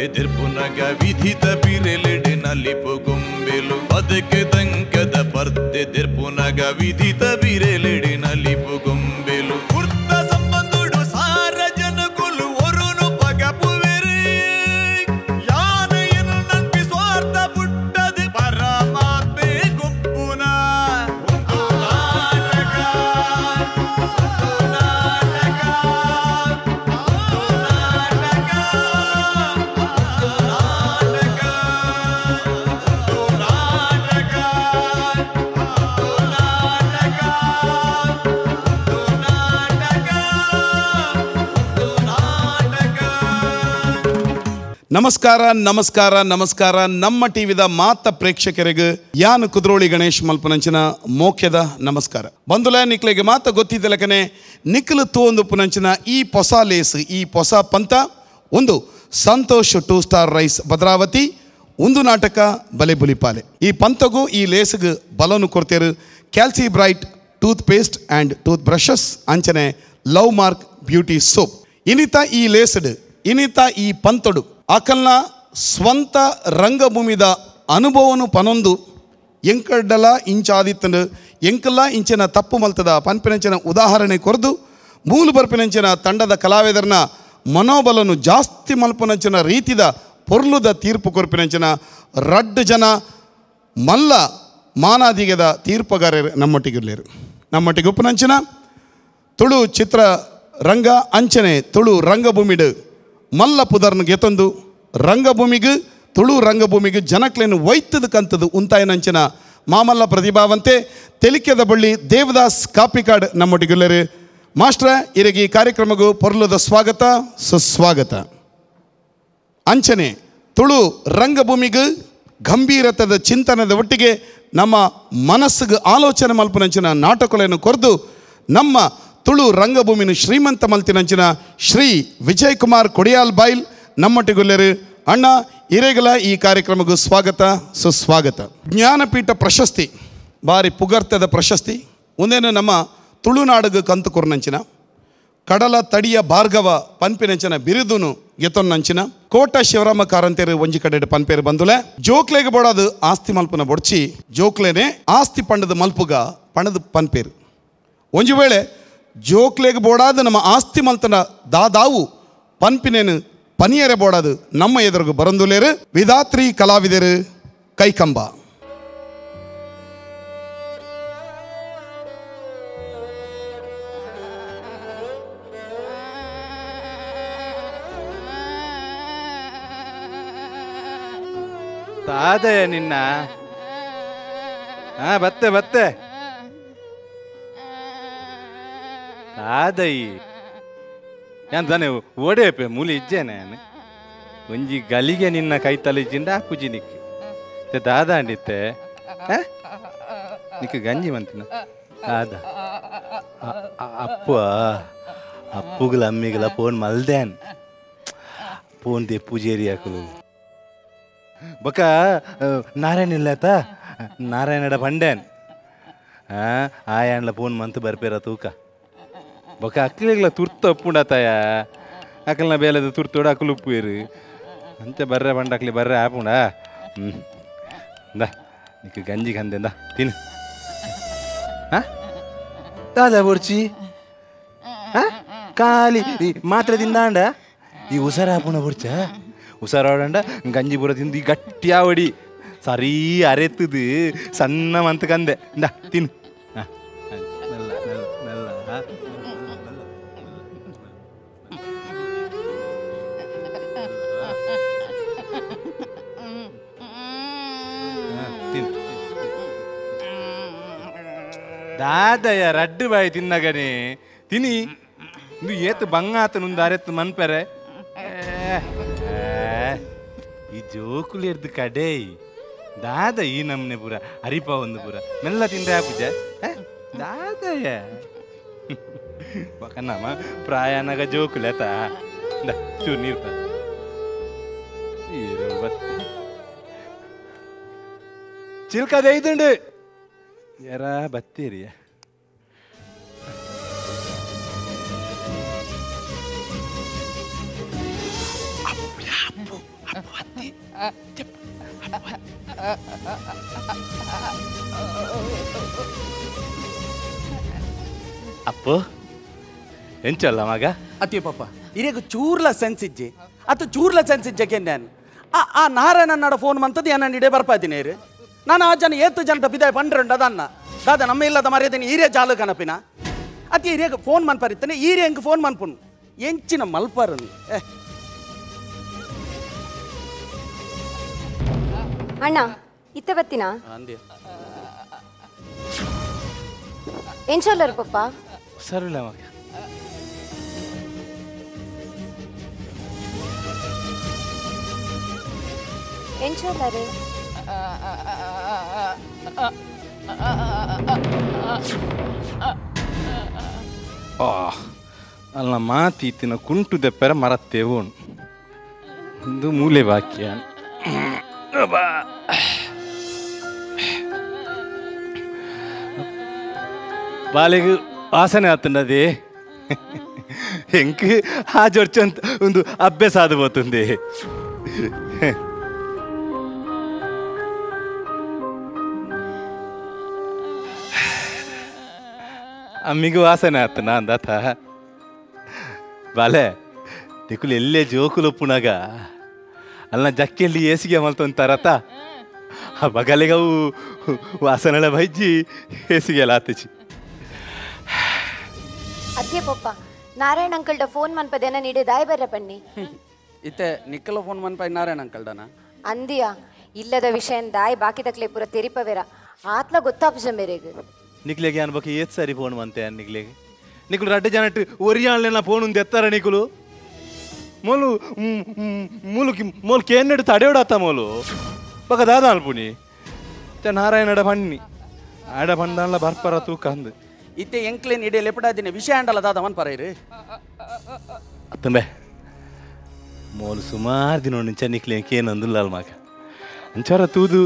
ಎದಿರ್ಪುನಗ ವಿಧಿತ ಬಿರೆಲೆಡೆ ನಲಿಪು ಗೊಂಬೆಲು ಬದುಕೆ ದಂಕದ ಪರ್ದೆದಿರ್ಪುನಗ ವಿಧಿತ ಬಿರೆಲೆಡೆ ನಲಿಪು ಗೊಂಬೆಲು ವೃತ್ತ ಸಂಬಂಧುಡು ಸಾರ ಜನಗುಲು ಒರುನು ಪಗಪುವೆರೆ ಯಾನ ಏನು ನಂಬಿ ಸ್ವಾರ್ಥ ಪುಟ್ಟದು ಪರಮಾತ್ಮೆ ಗುಪ್ಪುನ ನಮಸ್ಕಾರ ನಮಸ್ಕಾರ ನಮಸ್ಕಾರ ನಮ್ಮ ಟಿವಿದ ಮಾತ ಪ್ರೇಕ್ಷಕರಿಗೆ ಯಾನು ಕುದ್ರೋಳಿ ಗಣೇಶ್ ಮಲ್ಪನಂಚಿನ ಮೋಖ್ಯದ ನಮಸ್ಕಾರ ಬಂದುಲ ನಿಕ್ಲೆಗೆ ಮಾತ ಗೊತ್ತಿದ್ದಲಕನೆ ನಿಖಲು ತೋಂದು ಪುನಂಚಿನ ಈ ಹೊಸ ಲೇಸ್ ಈ ಹೊಸ ಪಂಥ ಒಂದು ಸಂತೋಷ್ 2 ಸ್ಟಾರ್ ರೈಸ್ ಭದ್ರಾವತಿ ಒಂದು ನಾಟಕ ಬಲೆ ಬುಲಿಪಾಲೆ ಈ ಪಂಥಗೂ ಈ ಲೇಸ್ಗೆ ಬಲನು ಕೊಡ್ತೇರು Calcibright toothpaste and toothbrushes ಅಂಚನೆ ಲವ್ ಮಾರ್ಕ್ ಬ್ಯೂಟಿ ಸೋಪ್ ಇನ್ನಿತ ಈ ಲೇಸ್ಡ್ ಇನ್ನಿತ ಈ ಪಂಥಡು ಆಕಲ್ನ ಸ್ವಂತ ರಂಗಭೂಮಿದ ಅನುಭವನು ಪನೊಂದು ಎಂಕಡ್ಡಲ ಇಂಚಾದಿತ್ತಂಡು ಎಂಕಲ್ಲ ಇಂಚಿನ ತಪ್ಪು ಮಲ್ತದ ಪನ್ಪಿನಂಚಿನ ಉದಾಹರಣೆ ಕೊರೆದು ಮೂಲು ಬರ್ಪಿನಂಚಿನ ತಂಡದ ಕಲಾವಿದರನ್ನ ಮನೋಬಲನು ಜಾಸ್ತಿ ಮಲ್ಪನಂಚಿನ ರೀತಿದ ಪೊರ್ಲುದ ತೀರ್ಪು ಕೊರ್ಪಿನಂಚಿನ ರಡ್ಡು ಜನ ಮಲ್ಲ ಮಾನಾದಿಗೆದ ತೀರ್ಪುಗಾರರು ನಮ್ಮೊಟ್ಟಿಗಿರ್ಲೇರು ನಮ್ಮೊಟ್ಟಿಗೆ ಉಪ್ಪನಂಚಿನ ತುಳು ಚಿತ್ರ ರಂಗ ಅಂಚನೆ ತುಳು ರಂಗಭೂಮಿಡು ಮಲ್ಲ ಪುದರ್ನ ಗೆತೊಂದು ರಂಗಭೂಮಿಗೆ ತುಳು ರಂಗಭೂಮಿಗೆ ಜನಕ್ಲೇನು ವೈದ್ಯದ ಕಂತದು ಉಂತಾಯನಂಚಿನ ಮಾಮಲ್ಲ ಪ್ರತಿಭಾವಂತೆ ತೆಲಿಕೆದ ಬಳ್ಳಿ ದೇವದಾಸ್ ಕಾಪಿಕಾಡ್ ನಮ್ಮೊಟ್ಟಿಗೆಲ್ಲರು ಮಾಸ್ಟ್ರ ಇರಗಿ ಈ ಕಾರ್ಯಕ್ರಮಗೂ ಪೊರ್ಲುದ ಸ್ವಾಗತ ಸುಸ್ವಾಗತ ಅಂಚನೆ ತುಳು ರಂಗಭೂಮಿಗೆ ಗಂಭೀರತದ ಚಿಂತನದ ಒಟ್ಟಿಗೆ ನಮ್ಮ ಮನಸ್ಸಿಗೆ ಆಲೋಚನೆ ಮಲ್ಪನಂಚಿನ ನಾಟಕಗಳನ್ನು ಕೊರೆದು ನಮ್ಮ ತುಳು ರಂಗಭೂಮಿನ ಶ್ರೀಮಂತ ಮಲ್ತಿನಂಚಿನ ಶ್ರೀ ವಿಜಯ್ ಕುಮಾರ್ ಕೊಡಿಯಾಲ್ ಬೈಲ್ ನಮ್ಮೊಟ್ಟಿಗೊಲ್ಲೆರು ಅಣ್ಣ ಹಿರೇಗಲ ಈ ಕಾರ್ಯಕ್ರಮಕ್ಕೂ ಸ್ವಾಗತ ಸುಸ್ವಾಗತ ಜ್ಞಾನಪೀಠ ಪ್ರಶಸ್ತಿ ಬಾರಿ ಪುಗರ್ತದ ಪ್ರಶಸ್ತಿ ಒಂದೇನು ನಮ್ಮ ತುಳುನಾಡಿಗೆ ಕಂತು ಕೊರ್ನಂಚಿನ ಕಡಲ ತಡಿಯ ಭಾರ್ಗವ ಪನ್ಪಿನಂಚಿನ ಬಿರುದುನು ಗೆತೊನ್ನಂಚಿನ ಕೋಟ ಶಿವರಾಮ ಕಾರಂತೇರು ಒಂಜಿ ಕಡೆ ಪನ್ಪೇರು ಬಂದುಲೆ ಜೋಕ್ಲೆಗೆ ಬೋಡಾದು ಆಸ್ತಿ ಮಲ್ಪನ ಬೊಡ್ಚಿ ಜೋಕ್ಲೇನೆ ಆಸ್ತಿ ಪಂಡದ ಮಲ್ಪುಗ ಪಣದ ಪನ್ಪೇರು ಒಂಜಿ ವೇಳೆ ಜೋಕ್ಲೆಗೆ ಬೋಡಾದು ನಮ್ಮ ಆಸ್ತಿ ಮಲ್ತನ ದಾದಾವು ಪನ್ಪಿನೇನು ಪನಿಯರೆ ಬೋಡಾದು ನಮ್ಮ ಎದುರುಗು ಬರಂದುಲೇರು ವಿಧಾತ್ರಿ ಕಲಾವಿದರು ಕೈಕಂಬ ತಾದಯ ನಿನ್ನ ಬತ್ತೆ ಬತ್ತೆ ತಾದಯಿ ಯಾನ್ ತಾನೆ ಓಡೇಪೆ ಮೂಲಿ ಇಜ್ಜೇನೆ ನಾನು ಒಂಜಿ ಗಲಿಗೆ ನಿನ್ನ ಕೈ ತಲೆಜಿಂದ ಹಾಕುಜಿ ನಿಕ್ಕಿ ದಾದ ಅಂಡಿತ್ತೆ ನಿಕ್ಕ ಗಂಜಿ ಮಂತಿನ ದಾದ ಅಪ್ಪುಗಳ ಅಮ್ಮಿಗಳ ಫೋನ್ ಮಲ್ದೇನ್ ಫೋನ್ ದೆ ಪೂಜೇರಿ ಹಾಕಲು ಬೊಕ ನಾರಾಯಣ ಇಲ್ಲತ ನಾರಾಯಣಡ ಪಂಡೇನ್ ಆಯಣ್ಣ ಫೋನ್ ಮಂತ್ ಬರ್ಪೇರ ತೂಕ ಬೊಕ ಅಕ್ಲಿಗ್ಲ ತುರ್ತು ಅಪ್ಪುಂಡತಾಯ ಅಕ್ಕಲ್ನ ಬೇಲದ ತುರ್ತೋಡ ಅಕ್ಕಲು ಉಪ್ಪುವೇರು ಅಂತೆ ಬರ್ರೆ ಬಂಡಕ್ಲಿ ಬರ್ರೆ ಆಪುಂಡ ನಿಕ್ಕ ಗಂಜಿ ಕಂದೆಂದ ತಿನ್ನು ದಾದ ಬೊರ್ಚಿ ಖಾಲಿ ಮಾತ್ರ ತಿಂದಾಂಡ ಈ ಉಸಾರ ಆಪುಂಡ ಬೊರ್ಚ ಉಸಾರಾಡಂಡ ಗಂಜಿ ಬುರ ತಿಂದು ಈ ಗಟ್ಟಿ ಆವಡಿ ಸರಿ ಅರೆತ್ತದು ಸಣ್ಣ ಮಂತ್ ಕಂದೆ ಇಂದ ತಿನ್ನು ದಾದಯ ರಡ್ಡು ಬಾಯಿ ತಿನ್ನಗನೆ ತಿನಿ ಇದು ಏತು ಬಂಗಾತ ನುಂದು ಅರೆತ್ತು ಮನ್ಪೆರೆ ಈ ಜೋಕುಲಿ ಇರ್ದು ಕಡೆ ದಾದ ಈ ನಮ್ನೆ ಪೂರ ಹರಿಪ ಒಂದು ಪೂರ ಮೆಲ್ಲ ತಿಂದ್ರೆ ಪೂಜ ದಾದಯ ನಮ್ಮ ಪ್ರಾಯನಗ ಜೋಕುಲೆತ ಚೂರು ನೀರು ಚಿಲ್ಕದ ಐದುಂಡು ಯಾರ ಬತ್ತೀರಿಯ ಅಪ್ಪು ಎಂಚಲ್ಲ ಮಗ ಅತಿ ಪಾಪ ಇರೇಗ ಚೂರ್ಲ ಸೆನ್ಸ್ ಇಜ್ಜೆ ಅತ್ತು ಚೂರ್ಲ ಸೆನ್ಸ್ ಇಜ್ಜಕ್ಕೆ ನಾನು ಆ ನಾರಾಯಣನ್ನಡ ಫೋನ್ ಮಂತದ್ದು ನಾನು ಇಡೇ ಬರ್ಪಾದಿನಿ ಇರು ನಾನು ಆ ಜನ ಏತ್ತು ಜನ ಬಿದಾಯ ಪಂಡ್ರಂಡ ಅದನ್ನ ದಾದ ನಮ್ಮ ಇಲ್ಲದ ಮರ್ಯಾದೆನಿ ಈರೇ ಜಾಲು ಕನಪಿನ ಅತಿ ಇರೇಗ ಫೋನ್ ಮನ್ಪರಿತ್ತಾನೆ ಈರೇ ಹೆಂಗೆ ಫೋನ್ ಮನ್ಪುಣ್ ಎಂಚಿನ ಮಲ್ಪರನು ಅಣ್ಣ ಇತ್ತ ಬತ್ತಿನ ಅಂದೆ ಎಂಚೋಲ್ಲರು ಪಪ್ಪ ಸರಿಲ್ಲ ಮಗ ಎಂಚೋಲ್ಲರು ಅಲ್ಲ ಮಾತೀತಿನ ಕುಂಟು ದೆಪ್ಪರ ಮರತ್ತೇವು ಒಂದು ಮೂಲೆ ವಾಕ್ಯ ಬಾಲೆಗೆ ವಾಸನೆ ಆತಂಡದೆ ಹೆಂಗೆ ಹಾಜೊರ್ಚು ಅಂತ ಒಂದು ಅಭ್ಯಾಸ ಆದ ಹೋತುಂದೆ ಅಮ್ಮಿಗೂ ವಾಸನೆ ಆತನ ಅಂದಾತ ಬಾಲೆ ದಿಕ್ಕುಲು ಎಲ್ಲೇ ಜೋಕುಲು ಪುಣಗ ಅಲ್ಲ ಜಕ್ಕೆಲ್ಲಿ ಏಸಿಗೆ ಮಲ್ತೊಂತಾರತ ಆ ಬಗಲಿಗವು ವಾಸನೆಲ್ಲ ಬೈಜಿ ಏಸಿಗೆ ಎಲ್ಲ ಆತಚಿ ಅದೇ ಪಪ್ಪ ನಾರಾಯಣ ಅಂಕಲ್ಡ ಫೋನ್ ಮನ್ಪದೇನ ನೀಡೆ ದಾಯ ಬರ್ರ ಪಣ್ಣಿ ಇತ್ತೆ ನಿಕ್ಕಲ ಫೋನ್ ಮನ್ಪ ನಾರಾಯಣ ಅಂಕಲ್ಡನ ಅಂದಿಯಾ ಇಲ್ಲದ ವಿಷಯ ದಾಯ್ ಬಾಕಿ ತಕ್ಲೆ ಪೂರ ತೆರಿಪವೇರ ಆತ್ಲ ಗೊತ್ತಾಪುಜ ಮೇರೆಗೆ ನಿಕ್ಲೆಗೆ ಅನ್ಬೇಕು ಏತ್ ಸರಿ ಫೋನ್ ಮಂತೆ ನಿಕ್ಲೆಗೆ ನಿಕ್ಲು ರಡ್ಡ ಜನಟ್ಟು ಒರಿಯಾಳ್ನ ಫೋನ್ ಒಂದು ಎತ್ತಾರ ನಿಕ್ಲು ಮೊಲು ಮೂಲು ಕೇನ್ನಡು ತಡೆಯೋಡತ್ತ ಮೊಲು ಬಗ ದಾದ ಅಲ್ಪುನಿ ನಾರಾಯಣಡ ಬಣ್ಣಿ ಆಡ ಬಂದಾಳ ಬರ್ಪರ ತೂಕ ಅಂದು ಇತ್ತೆ ಎಂಕ್ಲೇನ್ ಇಡೇ ಲೆಪಡಾದಿನ ವಿಷಯ ಅಂಡಲ್ಲ ದಾದ ಮನ್ಪರ ಇರು ಅತ್ತಂಬೆ ಮೋಲು ಸುಮಾರು ದಿನ ನಿಂಚ ನಿಕ್ಲೇಕೆ ಏನಂದಿಲ್ಲ ಅಲ್ ಮಗ ಅಂಚಾರ ತೂದು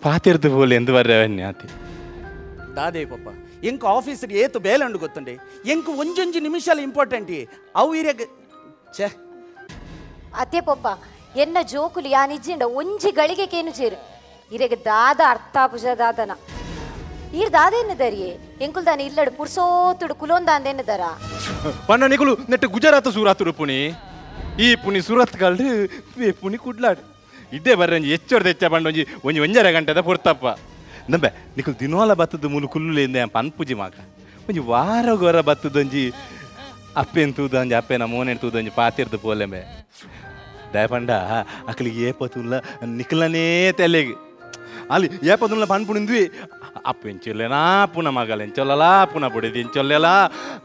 ಪಾತಿರ್ದು ಬೋಲೆ ಎಂದು ಬರ್ರವನ್ಯ ಆತಿ ದಾದೇ ಪಪ್ಪ ಎಂಕು ಆಫೀಸ್ಗೆ ಏತು ಬೇಲಂಡು ಗೊತ್ತುಂಡೆ ಎಂಕು ಒಂಜೊಂಜಿ ನಿಮಿಷಲ ಇಂಪಾರ್ಟೆಂಟ್ ಅವು ಇರೇಗ ಛೇ ಅದೇ ಪಪ್ಪ ಎನ್ನ ಜೋಕುಲು ಯಾ ನಿಜ್ಜಿಂಡ ಒಂಜಿ ಗಳಿಗೆ ಕೇನು ಚೇರು ಇರೆಗೆ ದಾದ ಅರ್ಥಾಪುಜ ದಾದನ ಈರ್ ದಾದ ಎನ್ನದರಿಯೇ ಎಂಕುಲ್ ದಾನ ಇಲ್ಲಡು ಪುರ್ಸೋತುಡು ಕುಲೋನ್ ದಾಂದ ಎನ್ನದರ ಪಣ್ಣ ನಿಕುಲು ನೆಟ್ಟು ಗುಜರಾತ್ ಸೂರಾತುಡು ಪುಣಿ ಈ ಪುಣಿ ಸೂರತ್ ಕಲ್ಡು ಪುಣಿ ಕುಡ್ಲಾಡು ಇದ್ದೇ ಬರ್ರಂಜಿ ಹೆಚ್ಚೊಡ್ದು ಹೆಚ್ಚ ಬಂಡೊಂಜಿ ಒಂಜಿ 1.5 ಗಂಟೆದ ಪೊರ್ತಪ್ಪ ನಂಬೆ ನಿಕುಲು ದಿನೋಲ ಬತ್ತದ ಮೂಲು ಕುಲ್ಲುಲಿಂದ ಪನ್ಪುಜಿ ಮಾಕ ಒಂಜಿ ವಾರ ಬತ್ತದೊಂಜಿ ಅಪ್ಪೆನ್ ತೂದಂಜಿ ಅಪ್ಪೆನ ಮೋನೆನ್ ತೂದಂಜಿ ಪಾತಿರ್ದು ಪೋಲೆಂಬೆ ದಯಪಂಡ ಅಕ್ಕಲಿಗೆ ಏಪತುಲ್ಲ ನಿಖಲನೇ ತೆಲೆಗೆ ಅಲ್ಲಿ ಏಪತುಲ್ಲ ಪನ್ಪುಣಿಂದ್ವಿ ಅಪ್ಪೆಂಚೊಲ್ಲೆನಾ ಪುನ ಮಗಲೆಂಚೊಲ್ಲಲ ಪುನ ಬುಡಿದೆಂಚೊಲ್ಲೆಲ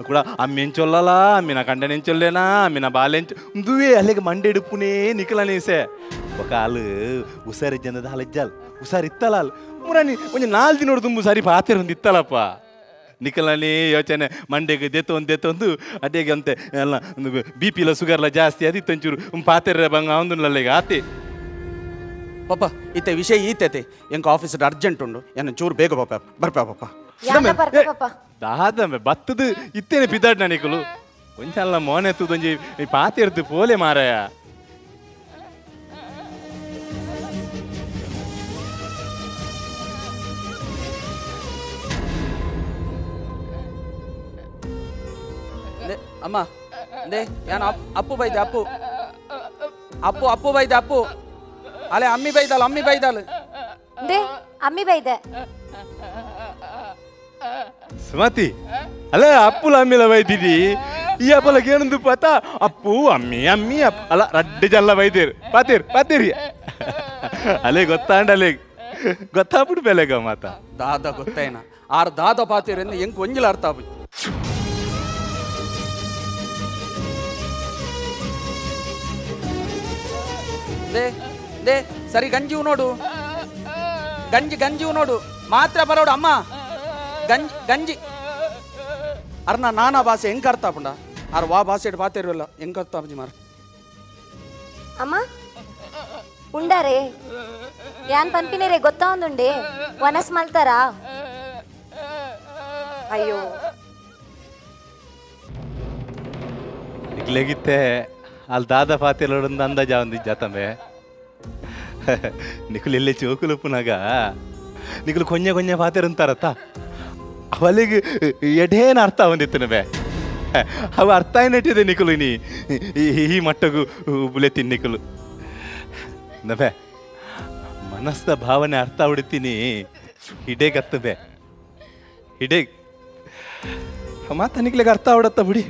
ಕೂಡ ಅಮ್ಮೆಂಚೊಲ್ಲಲ ಅಮ್ಮಿನ ಕಂಡನೆಂಚೊಲ್ಲೆನಾ ಅಮ್ಮಿನ ಬಾಲೆಂಚ ದುವೆ ಅಲ್ಲಿಗೆ ಮಂಡೆಡುಪುನೇ ನಿಖಲನೇಸೆ ఒక ఆలు ఉసారి జనద హలజ్జాల్ ఉసారి ఇత్తలాల్ మురాని కొంచెం 4 ದಿನ ತುಂಬ ಸಾರಿ ಪಾತೆರ್ ಒಂದು ಇತ್ತಲಪ್ಪ ನಿಕಲನಿ ಯೋಚನೆ ಮಂಡೆಗೆ ದೆತ್ತೊಂದು ಅದೇಗೆ ಅಂತೆ ಎಲ್ಲ ಬಿ ಪಿ ಲ ಶುಗರ್ಲ ಜಾಸ್ತಿ ಅದಿತ್ತು ಒಂಚೂರು ಪಾತೆರ ಬಂಗ ಅವನಲ್ಲೀಗ ಆತಿ ಪಪ್ಪ ಇತ್ತೆ ವಿಷಯ ಈತೈತೆ ಎಂಕ ಆಫೀಸ್ ಅರ್ಜೆಂಟ್ ಉಂಡು ಏನು ಚೂರು ಬೇಗ ಪಾಪ ಬರ್ಪಾ ಪಪ್ಪ ದಾದ ಬತ್ತದು ಇತ್ತೇನೆ ಪಿದಾಡ್ ನನಕಲು ಒಂಚಲ್ಲ ಮೋನೆ ತೂದೊಂಜಿ ಪಾತೆರ್ದು ಪೋಲೆ ಮಾರಾಯ ಅಮ್ಮ ದೇ ಯಾನು ಅಪ್ಪು ಬೈದೆ ಅಪ್ಪು ಅಪ್ಪು ಅಪ್ಪು ಬೈದೆ ಅಪ್ಪು ಅಲೆ ಅಮ್ಮಿ ಬೈದಾಳು ದೇ ಅಮ್ಮಿ ಬೈದೆ ಸುಮತಿ ಅಲ್ಲ ಅಪ್ಪುಲ ಅಮ್ಮಿಲ ಬೈದಿದಿ ಈ ಅಪ್ಪಲಗೆ ಏನಂದು ಪತ ಅಪ್ಪು ಅಮ್ಮಿ ಅಮ್ಮಿ ಅಲ್ಲ ರಡ್ಡೆ ಜಲ್ಲ ಬೈದೇರು ಪಾತೀರಿ ಅಲೆ ಗೊತ್ತಾಂಡಲೆ ಗೊತ್ತಾಗ್ಬಿಟ್ಟು ಬೆಲೆಗ ಮಾತ ದಾದ ಗೊತ್ತೇನ ಆರ್ ದಾದ ಪಾತೀರಿಂದ ಎಂಕ್ ಒಂಜಿಲ ಅರ್ಥ ಆಗ್ಬಿಟ್ಟು ದೇ ಸರಿ ಗಂಜಿವು ನೋಡು ಗಂಜಿವು ನೋಡು ಮಾತ್ರ ಬರೋಡು ಅಮ್ಮ ಗಂಜಿ ಅರ್ನ ನಾನಾ ಭಾಷೆ ಹೆಂಗ್ ಅರ್ಥ ಪುಂಡ ಆರ್ ವಾ ಭಾಷೆ ಪಾತಿರಲ್ಲ ಹೆಂಗ್ ಅರ್ಥ ಅಪ್ಜಿ ಮಾರ ಅಮ್ಮ ಉಂಡಾರೆ ಯಾನ್ ಪನ್ಪಿನೇರೆ ಗೊತ್ತಾ ಒಂದುಂಡೆ ವನಸ್ ಮಲ್ತಾರಾ ಅಯ್ಯೋ ಇಗ್ಲೆಗಿತ್ತೆ ಅಲ್ಲಿ ದಾದ ಪಾತಿಲೊಂದು ಅಂದಾಜ ಒಂದು ಜತಂಬೆ ನಿಖುಲ್ ಎಲ್ಲೇ ಚೋಕುಲಪ್ಪನಾಗ ನಿಖುಲ್ ಕೊಂಜ ಕೊಂಜ ಪಾತಿರಂತಾರತ್ತ ಅವಲಿಗೆ ಎಡೇನು ಅರ್ಥ ಬಂದಿತ್ತು ಬೇ ಅವ ಅರ್ಥ ಏನಿಟ್ಟಿದೆ ನಿಖುಲು ನೀ ಈ ಮಟ್ಟಗೂ ಬುಲೆ ತಿನ್ನಿಕುಲು ನಬೆ ಮನಸ್ಸ ಭಾವನೆ ಅರ್ಥ ಹೊಡಿತೀನಿ ಹಿಡೇಗತ್ತ ಬೇ ಹಿಡೇ ಮಾತ ನಿಕ್ಲಿಗೆ ಅರ್ಥ ಹೊಡತ್ತ ಬಿಡಿ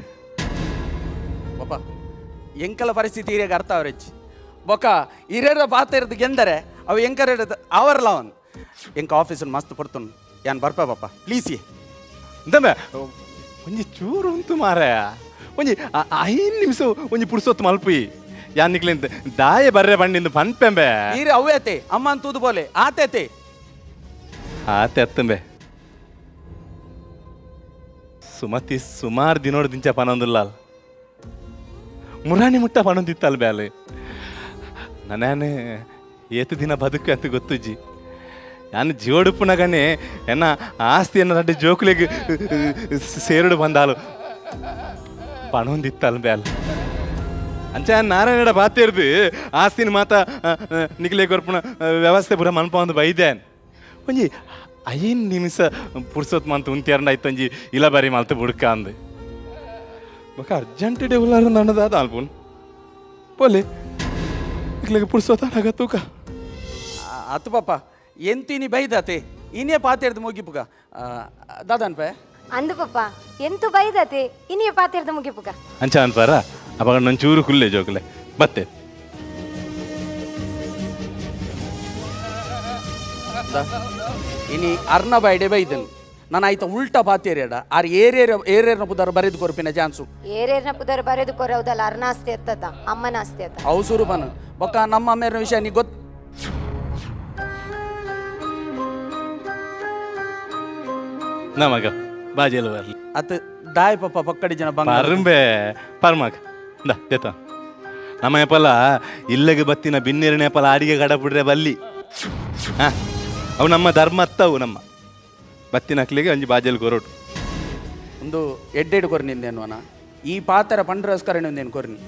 ಪಾಪ ಎಂಕಲ ಪರಿಸ್ಥಿತಿ ಹಿರಿಯಾಗ ಅರ್ಥ ಅವರೆಚ್ಚಿ ಬೊಕ್ಕ ಹಿರಿಯರ ಪಾತ್ರ ಗೆಂದರೆ ಅವು ಎಂಕರ ಅವರ್ಲ ಅವನ್ ಎಂಕ ಆಫೀಸಲ್ಲಿ ಮಸ್ತ್ ಕೊಡ್ತಾನು ಯಾನ್ ಬರ್ಪ ಪಾಪ ಪ್ಲೀಸ್ ದಮೆ ಒಂಜಿ ಚೂರು ಉಂಟು ಮಾರಾಯ ಒಂಜಿ 5 ನಿಮಿಷ ಒಂಜಿ ಪುಡ್ಸೊತ್ತು ಮಲ್ಪಿ ಯಾನ್ ನಿಕ್ಲಿಂದ ದಾಯ ಬರ್ರೆ ಬಂಡಿಂದ ಪನ್ಪೆಂಬೆ ಈರೆ ಅವ್ಯತೆ ಅಮ್ಮ ಅಂತೂದು ಬೋಲೆ ಆತೇತೆ ಆತೆ ಅತ್ತಂಬೆ ಸುಮತಿ ಸುಮಾರು ದಿನೋಡು ದಿಂಚ ಪನೊಂದಿಲ್ಲ ಮುರಾಣಿ ಮುಟ್ಟ ಪನೊಂದಿತ್ತಲ್ ಬ್ಯಾಲೆ ನಾನೇ ಏತು ದಿನ ಬದುಕು ಅಂತ ಗೊತ್ತುಜ್ಜಿ ನಾನು ಜೋಡುಪ್ಪುನಗನೆ ಎನ್ನ ಆಸ್ತಿಯನ್ನು ನಡ್ಡೆ ಜೋಕುಲೆಗೆ ಸೇರುಡು ಬಂದಾಲು ಪಣೊಂದಿತ್ತಲ್ ಬ್ಯಾಲ್ ಅಂಚ ನಾರಾಯಣ ಬಾತಿರ್ದು ಆಸ್ತಿನ ಮಾತ ನಿಕ್ಲೆ ಕೊರ್ಪುನ ವ್ಯವಸ್ಥೆ ಪೂರ ಮನ್ಪ ಒಂದು ಬೈದೇನ್ ಒಂಜಿ 5 ನಿಮಿಷ ಪುಡ್ಸೋತ್ ಮಂತ್ ಉಂತ್ಯಾರಂಡ ಆಯ್ತಂಜಿ ಇಲ್ಲ ಬರಿ ಮಲ್ತು ಬುಡ್ಕ ಅಂದೆ ಬಕ ಅರ್ಜೆಂಟ್ ಡೇ ಉಲ್ಲಾರ ನನ್ನದಾದ ಅಲ್ಪುನ್ ಪೋಲೆ ನಿಕ್ಲೆಗೆ ಪುಡ್ಸೋತ ನಾಗ ತೂಕ ಅತ್ತು ಪಾಪ ಎಂತೀನಿ ಬೈದಾತೆ ಇನ್ನೇ ಪಾತಿರ್ದು ಮುಗಿಪುಗ ದಾದನ್ ಪೇ ಅಂದು ಪಪ್ಪ ಎಂತು ಬೈದತೆ ಇನ್ನೇ ಪಾತಿರ್ದು ಮುಗಿಪುಗ ಅಂಚ ಅನ್ಪಾರ ಅವಾಗ ನನ್ನ ಚೂರು ಕುಲ್ಲೆ ಜೋಕಲೆ ಮತ್ತೆ ಇನಿ ಅರ್ನ ಬೈಡೆ ಬೈದನ್ ನಾನು ಆಯ್ತ ಉಲ್ಟಾ ಪಾತೇರಿಯಡ ಆರ್ ಏರೇರ್ನ ಪುದರ್ ಬರೆದು ಕೊರ್ಪಿನ ಚಾನ್ಸು ಏರೇರ್ನ ಪುದರ್ ಬರೆದು ಕೊರವುದಲ್ಲ ಅರ್ನಾಸ್ತಿ ಎತ್ತದ ಅಮ್ಮನಾಸ್ತಿ ಎತ್ತ ಅವು ಸುರುಪನ್ ಬೊಕ್ಕ ನಮ್ಮ ಅಮ್ಮೇರ ವಿಷಯ ನೀ ಗೊತ್ತ ನಮಗ ಬಾಜೆಲ್ಲ ಬರ್ಲಿ ಅತ್ ದಾಯ ಪಪ್ಪ ಪಕ್ಕಡಿ ಜನ ಬಂಗ ಪರಂಬೆ ಪರ್ಮಗ ದ ದೇತ ನಮ್ಮ ಏಪಲ ಇಲ್ಲಿಗೆ ಬತ್ತಿನ ಬಿನ್ನೇರಿನ ಏಪಲ ಅಡಿಗೆ ಗಡ ಬಿಡ್ರೆ ಬಲ್ಲಿ ಹಾ ಅವು ನಮ್ಮ ಧರ್ಮ ಅತ್ತವು ನಮ್ಮ ಬತ್ತಿನ ಹಕ್ಲಿಗೆ ಅಂಜಿ ಬಾಜೆಲ್ ಕೊರೋಟು ಒಂದು ಎಡ್ಡೆಡು ಕೊರ್ನಿಂದೇನ್ವನ ಈ ಪಾತರ ಪಂಡ್ರಸ್ಕರಣಿಂದೇನು ಕೊರ್ನಿ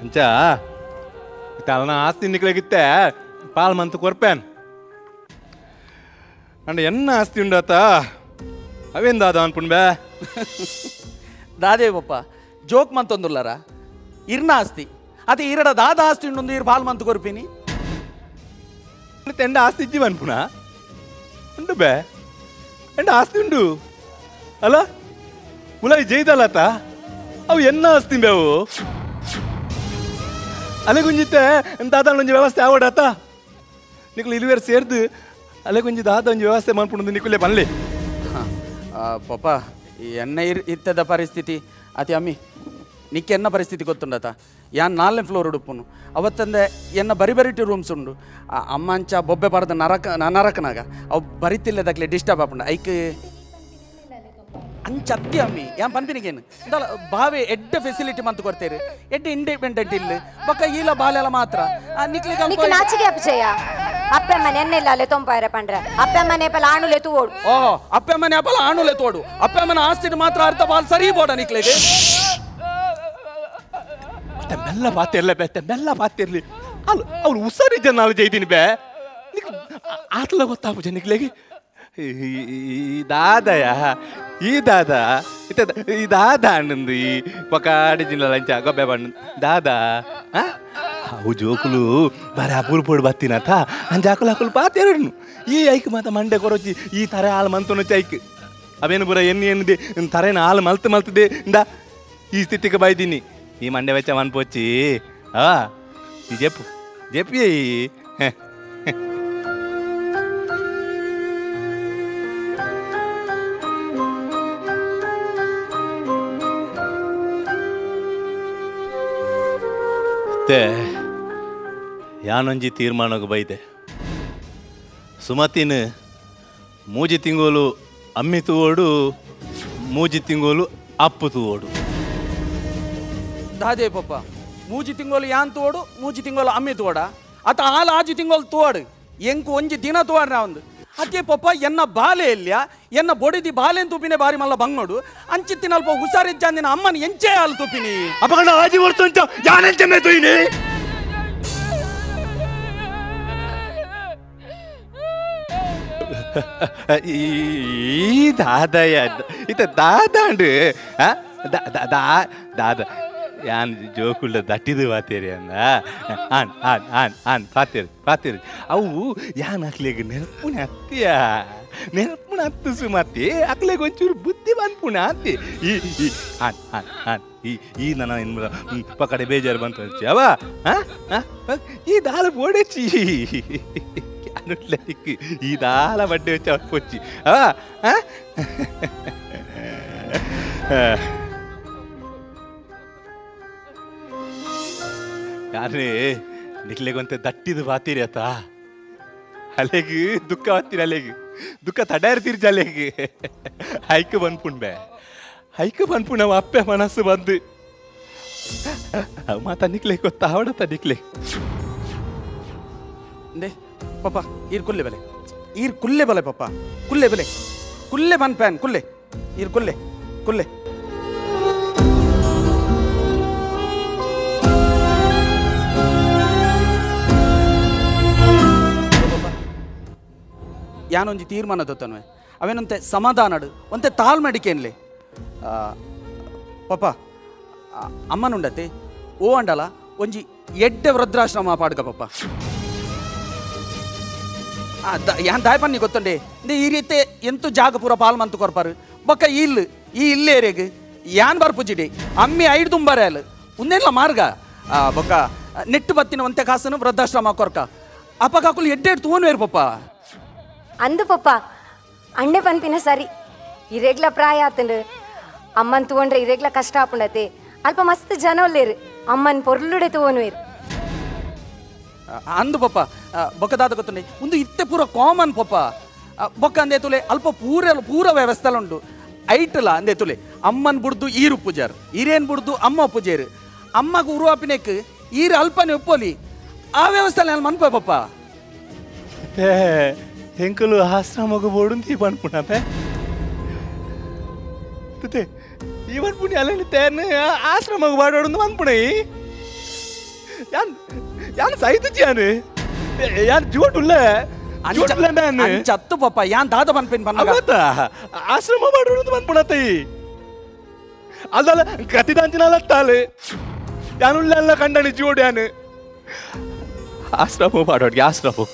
ಅಂಚ ತಲನ ಆಸ್ತಿ ನಿಕ್ಲಾಗಿತ್ತೆ ಪಾಲ್ ಮಂತ್ ಕೊರ್ಪೇನ್ ಅಂಡ್ ಎನ್ನ ಆಸ್ತಿ ಉಂಡಾತ ಅವೇನ್ ದಾದ ಅನ್ಪುಣ್ಬೆ ದಾದೇ ಪಪ್ಪ ಜೋಕ್ ಮಂತೊಂದುಲ್ಲರ ಇರ್ನ ಆಸ್ತಿ ಅದೇ ಇರಡ ದಾದ ಆಸ್ತಿ ಉಂಡೊಂದು ಇರ್ ಪಾಲ್ ಮಂತ್ ಕೊರ್ಪಿನಿ ಎಂಡ ಆಸ್ತಿ ಇಜ್ಜಿ ಅನ್ಪುಣ ಉಂಡು ಬೇ ಎಂಡ ಆಸ್ತಿ ಉಂಡು ಅಲ್ಲ ಉಲಾಯಿ ಜೈದಲ್ಲತ ಅವು ಎನ್ನ ಆಸ್ತಿ ಬೇವು ಅಲೆ ಗುಂಜಿತ್ತೆ ದಾದ ಒಂಜಿ ವ್ಯವಸ್ಥೆ ಆವಡಾತ ನಿಕ್ಲು ಇರುವೇರು ಸೇರ್ದು ಅಲೆ ಗುಂಜಿ ದಾದ ಒಂಜಿ ವ್ಯವಸ್ಥೆ ಮಾಡ್ಕೊಂಡು ನಿಕ್ಕುಲೆ ಬನ್ಲಿ ಪಪ್ಪ ಎನ್ನ ಇತ್ತದ ಪರಿಸ್ಥಿತಿ ಅತಿ ಅಮ್ಮಿ ನಿಕ್ಕೆ ಎನ್ನ ಪರಿಸ್ಥಿತಿ ಗೊತ್ತುಂಡತ ಯಾನ್ 4ನೇ ಫ್ಲೋರ್ ಉಡುಪುನು ಅವತ್ತಂದೆ ಎನ್ನ ಬರಿಬರಿಟಿ ರೂಮ್ಸ್ ಉಂಡು ಅಮ್ಮ ಅಂಚ ಬೊಬ್ಬೆ ಪಡೆದ ನರಕನಾಗ ಅವು ಬರಿತಿಲ್ಲದಾಗ್ಲೆ ಡಿಸ್ಟರ್ಬ್ ಆಪುಂಡ ಐಕ್ ಅಂಚ ಅತ್ತಿ ಅಮ್ಮಿ ಯಾನ್ ಪನ್ಪಿನಿಗೇನು ಇಂದಲ್ಲ ಬಾವೆ ಎಡ್ಡ ಫೆಸಿಲಿಟಿ ಮಂತ್ ಕೊಡ್ತೇರಿ ಎಡ್ಡ ಇಂಡಿಪೆಂಡೆಂಟ್ ಇಲ್ಲ ಬೊಕ್ಕ ಈಲ ಬಾಲೆಲ್ಲ ಮಾತ್ರ ನಿಕ್ಕೆ ನಾಚಿಗೆ ಅಪಚಯ ಅಪ್ಪಮ್ಮನೆ ಎನ್ನೆಲ್ಲ ಅಲೆ ತೊಂಪಾಯರ ಪಂಡ್ರೆ ಅಪ್ಪಮ್ಮನೆ ಪಲ ಆಣುಲೆ ತೂಡು ಓ ಅಪ್ಪಮ್ಮನೆ ಪಲ ಆಣುಲೆ ತೋಡು ಅಪ್ಪಮ್ಮನ ಆಸ್ತಿ ಮಾತ್ರ ಅರ್ಧ ಬಾಲ್ ಸರಿ ಬೋಡ ನಿಕ್ಲೆಗೆ ಮೆಲ್ಲ ಪಾತಿರ್ಲೆ ಬೇ ಮೆಲ್ಲ ಪಾತಿರ್ಲಿ ಅಲ್ಲ ಅವ್ರು ಉಸಾರಿ ಜನ ನಾವು ಜೈತೀನಿ ಬೇ ಆತ್ಲ ಗೊತ್ತಾಗ ನಿಕ್ಲೆಗೆ ಈ ದಾದಯ ಈ ದಾದ ಈ ದಾದ ಅಣ್ಣಂದು ಈ ಪಕಾಡಿ ಜಿಲ್ಲ ಲಂಚ ಗೊಬ್ಬೆ ಬಣ್ಣ ದಾದ ಅವು ಜೋಕುಲು ಬರೀ ಅಪೂಲ್ ಪೋಡು ಬತ್ತಿನತ ಅಂಜ ಹಾಕುಲು ಪಾತೆರಡು ಈ ಐಕ್ ಮಾತ ಮಂಡೆ ಕೊರೊಚ್ಚಿ ಈ ತರ ಹಾಲು ಮಂತೊನೊಚ್ಚಿ ಐಕ್ ಅವೇನು ಬರ ಎನ್ನಿದೆ ತರೇನ ಹಾಲು ಮಲ್ತದೆ ಇಂದ ಈ ಸ್ಥಿತಿಗೆ ಬೈದೀನಿ ಈ ಮಂಡೆ ವೆಚ್ಚ ಮನ್ಪೊಚ್ಚಿ ಈ ಜೆಪ್ಪು ಜೆಪ್ಪಿ ಯಾನೊಂಜಿ ತೀರ್ಮಾನಕ್ಕೆ ಬೈದೆ ಸುಮತಿನ ಮೂಜಿ ತಿಂಗೋಲು ಅಮ್ಮಿ ತೂವೋಡು ಮೂಜಿ ತಿಂಗೋಲು ಅಪ್ಪು ತೂವೋಡು ದಾದೇ ಪಪ್ಪ ಮೂಜಿ ತಿಂಗಳು ಯಾನ್ ತೋಡು ಮೂಜಿ ತಿಂಗಳು ಅಮ್ಮಿ ತೋಡ ಅತ ಹಾಲು ಆಜಿ ತಿಂಗಳು ತೋಡು ಎಂಕು ಒಂಜಿ ದಿನ ತೋಡ್ರ ಒಂದು ಅದೇ ಪಪ್ಪ ಎನ್ನ ಬಾಲೆ ಇಲ್ಯ ಎನ್ನ ಬೊಡಿದಿ ಬಾಲೆನ್ ತುಪಿನೇ ಬಾರಿ ಮಲ್ಲ ಬಂಗೋಡು ಅಂಚಿತ್ತಿನ ಅಲ್ಪ ಹುಷಾರಿಜ್ಜಂದಿನ ಅಮ್ಮನ ಎಂಚೆ ಹಾಲು ತುಪಿನಿ ಅಪಗಂಡ ಆಜಿ ವರ್ಷ ಯಾನೆಂಚೆ ತುಯಿನಿ ಈ ದಾದಯ ಇತ ದಾದಾಂಡು ದಾದ ಯಾನ್ ಜೋಕುಳ್ಳ ದಟ್ಟಿದು ಪಾತೇರಿ ಅಂದ ಆನ್ ಪಾತೇರಿ ಅವು ಯಾನ್ ಅಕ್ಲೆಗೆ ನೆನಪುಣ ಹತ್ತಿಯ ನೆನಪುಣ ಹತ್ತು ಸುಮತಿ ಅಕ್ಲೆಗೆ ಒಂಚೂರು ಬುದ್ಧಿ ಬಂದ್ಪುಣ ಹತ್ತಿ ಈ ನನ್ನ ಇನ್ನು ಪಕ್ಕಡೆ ಬೇಜಾರು ಬಂತು ಹಚ್ಚಿ ಅವ ಈ ದಾಲ ಬೋಡೆಚ್ಚಿ ಈ ದಾಲ ಬಡ್ಡೆ వచ్చి ಅಕ್ಕೊಚ್ಚಿ ಯಾರೇ ನಿಕ್ಲೆಗೊಂತೆ ದಟ್ಟಿದು ಬಾತೀರಿ ಆತ ಅಲೆಗೆ ದುಃಖ ಬಾತೀರಿ ಅಲೆಗೆ ದುಃಖ ತಡ ಇರ್ತೀರಿ ಅಲೆಗೆ ಹೈಕ ಬಂದ್ಪುಣ್ಬೆ ಹೈಕ ಬಂದ್ಪುಣ ಅವ ಅಪ್ಪೆ ಮನಸ್ಸು ಬಂದು ಮಾತ ನಿಕ್ಲೆ ಗೊತ್ತಾ ಅವಡತ್ತ ನಿಕ್ಲೆ ಪಪ್ಪ ಈರ್ ಕುಲ್ಲೆ ಬಲೆ ಈರ್ ಕುಲ್ಲೆ ಬಲೆ ಪಪ್ಪ ಕುಲ್ಲೆ ಬಲೆ ಕುಲ್ಲೆ ಬನ್ ಪ್ಯಾನ್ ಕುಲ್ಲೆ ಈರ್ ಕುಲ್ಲೆ ಕುಲ್ಲೆ ಯಾನೊಂಜಿ ತೀರ್ಮಾನ ದೊತ್ತನ್ವೆ ಅವೇನಂತೆ ಸಮಾಧಾನಡು ಒಂತೆ ತಾಳ್ಮಡಿಕೆನ್ಲೆ ಪಪ್ಪ ಅಮ್ಮನುಂಡತೆ ಓ ಅಂಡಲ ಒಂಜಿ ಎಡ್ಡೆ ವೃದ್ಧಾಶ್ರಮ ಪಾಡ್ಗ ಪಪ್ಪ ಯಾನ್ ದಾಯ ಪನ್ನಿ ಗೊತ್ತುಂಡೆ ಈ ರೀತಿ ಎಂತು ಜಾಗ ಪೂರ ಪಾಲ್ಮಂತು ಕೊರ್ಪಾರು ಬೊಕ್ಕ ಈ ಇಲ್ಲೇರೆಗ್ ಯಾನ್ ಬರ್ಪುಜಿಡಿ ಅಮ್ಮಿ ಐಡ್ ತುಂಬಾರೆ ಅಲ್ಲ ಉನ್ನೆಲ್ಲ ಮಾರ್ಗ ಬೊಕ್ಕ ನೆಟ್ಟು ಬತ್ತಿನ ಒಂತೆ ಕಾಸನು ವೃದ್ಧಾಶ್ರಮ ಕೊರ್ಕ ಅಪ್ಪ ಕಾಕುಲು ಎಡ್ಡೆ ತೂನ್ವೇರು ಪಪ್ಪ ಅಂದು ಪಪ್ಪ ಅಣ್ಣೆ ಪನ್ಪಿನ ಸರಿ ಇರೆಗ್ಲ ಪ್ರಾಯ ಆತಂಡು ಅಮ್ಮನ್ ತಗೊಂಡ್ರೆ ಇರೆಗ್ಲ ಕಷ್ಟ ಆಪುಂಡತೆ ಅಲ್ಪ ಮಸ್ತ್ ಜನ ಒಲ್ಲೇರು ಅಮ್ಮನ್ ಪೊರ್ಲುಡೆ ತಗೋನ್ವೇರು ಅಂದು ಪಪ್ಪ ಬೊಕ್ಕದಾದ ಗೊತ್ತುಂಡೆ ಒಂದು ಇತ್ತೆ ಪೂರ ಕಾಮನ್ ಪಪ್ಪ ಬೊಕ್ಕ ಅಂದೆ ತುಲೆ ಅಲ್ಪ ಪೂರ ವ್ಯವಸ್ಥೆ ಉಂಟು ಐಟಲ ಅಂದೆ ತುಲೆ ಅಮ್ಮನ್ ಬುಡ್ದು ಈರು ಪೂಜಾರ್ ಈರೇನ್ ಬುಡ್ದು ಅಮ್ಮ ಪೂಜೇರು ಅಮ್ಮಗ ಉರುವಾಪಿನೆಕ್ ಈರು ಅಲ್ಪನೆ ಒಪ್ಪೋಲಿ ಆ ವ್ಯವಸ್ಥೆ ನಾನು ಮನ್ಪ ಪಪ್ಪ ಹೆಂಕಲು ಆಶ್ರಮಗ ಬೋಡುಂತಿ ಪನ್ಪುಣಪೆ ತುತೆ ಈ ಪನ್ಪುಣಿ ಅಲ್ಲೇ ತೇರ್ನ ಆಶ್ರಮಗ ಬಾಡೋಡು ಪನ್ಪುಣಿ ಯಾನ್ ಸೈತುಚಿ ಯಾನ್ ಜೋಟುಲ್ಲ ಚತ್ತು ಪಪ್ಪ ಯಾನ್ ದಾದ ಪನ್ಪೇನ್ ಬನ್ನ ಆಶ್ರಮ ಬಾಡೋಡು ಪನ್ಪುಣತೈ ಅದಲ್ಲ ಕತಿದಾಂಚಿನಲ್ಲತ್ತಾಲೆ ಯಾನುಲ್ಲ ಕಂಡಣಿ ಜೋಡು ಯಾನು ಆಶ್ರಮ ಬಾಡೋಡ್ಗೆ ಆಶ್ರಮ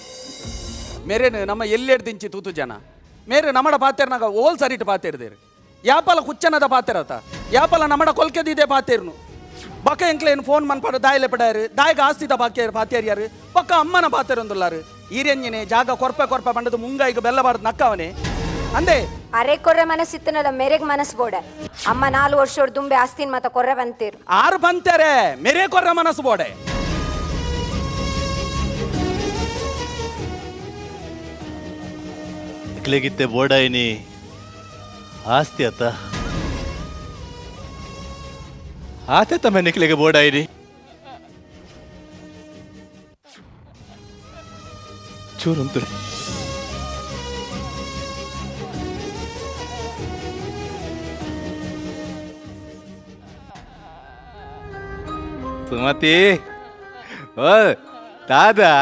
ಮೇರೇನು ನಮ್ಮ ಎಲ್ಲೆಡ್ದಿಂಚಿ ತೂತು ಜನ ಮೇರೆ ನಮ್ಮಡ ಪಾತೇರ್ನಾಗ ಓಲ್ ಸರಿಟ್ ಪಾತೇರ್ದೇರು ಯಾಪಲ ಕುಚ್ಚನದ ಪಾತೇರತ ಯಾಪಲ ನಮ್ಮಡ ಕೊಲ್ಕೆದಿದೆ ಪಾತೇರ್ನು ಬಕ್ಕ ಎಂಕ್ಲೇನು ಫೋನ್ ಮನ್ಪಡು ದಾಯಲೆ ಪಡಾರು ದಾಯಿಗ ಆಸ್ತಿದ ಪಾತೇರಿಯಾರು ಪಕ್ಕ ಅಮ್ಮನ ಪಾತೇರೊಂದುಲ್ಲಾರು ಈರೆಂಜಿನೆ ಜಾಗ ಕೊರ್ಪೆ ಬಂಡದು ಮುಂಗಾಯಿಗೆ ಬೆಲ್ಲಬಾರ್ದು ನಕ್ಕವನೇ ಅಂದೆ ಅರೆ ಕೊರ್ರೆ ಮನಸ್ಸಿತ್ತನಲ್ಲ ಮೇರೆಗ್ ಮನಸ್ ಬೋಡ ಅಮ್ಮ 4 ವರ್ಷ ದುಂಬೆ ಆಸ್ತಿನ ಮತ ಕೊರ್ರೆ ಬಂತೇರು ಆರು ಬಂತಾರೆ ಮೇರೆ ಕೊರ್ರೆ ಮನಸ್ಸು ಬೋಡೆ ಗಿತ್ತೆ ಬೋಡಾಯಿನಿ ಆಸ್ತಿ ಆತ ತಮ್ಮ ನಿಕ್ಲೆಗೆ ಬೋಡಾಯಿನಿ ಚೂರುಂತು ಸುಮತಿ ಓ ದಾದಾ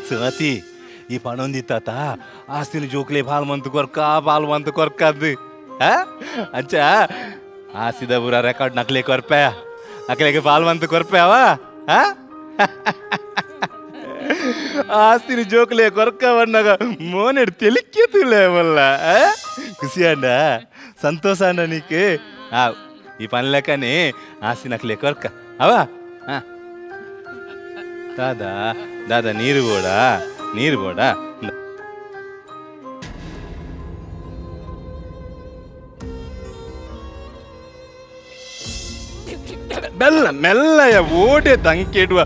ಸುಮತಿ ಈ ಪಣೊಂದಿತ್ತ ಆಸ್ತಿನ ಜೋಕ್ಲೆ ಪಾಲ್ಮಂತು ಕೊರ್ಕದ್ದು ಅಂಚ ಆಸ್ತಿದ ಪೂರ ರೆಕಾರ್ಡ್ ನಕ್ಲೆ ಕೊರ್ಪೆ ಅಕ್ಲೆಗೆ ಪಾಲ್ಮಂತು ಕೊರ್ಪೆ ಅವ ಆಸ್ತಿನ ಜೋಕ್ಲೆ ಕೊರ್ಕ ಬಣ್ಣಗ ಮೋನೆಡ್ ತೆಲಿಕ್ಕೆತುಲೆ ಮಲ್ಲ ಖುಷಿ ಅಂಡ ಸಂತೋಷ ಅಂಡ ನೀಕೆ ಈ ಪನ್ಲೆಕ್ಕನೆ ಆಸ್ತಿ ನಕ್ಲೆ ಕೊರ್ಕ ಅವ ದಾದಾ ನೀರು ಬೋಡ ಮೆಲ್ಲಯ ಓಟೆ ತಂಕೆಡುವ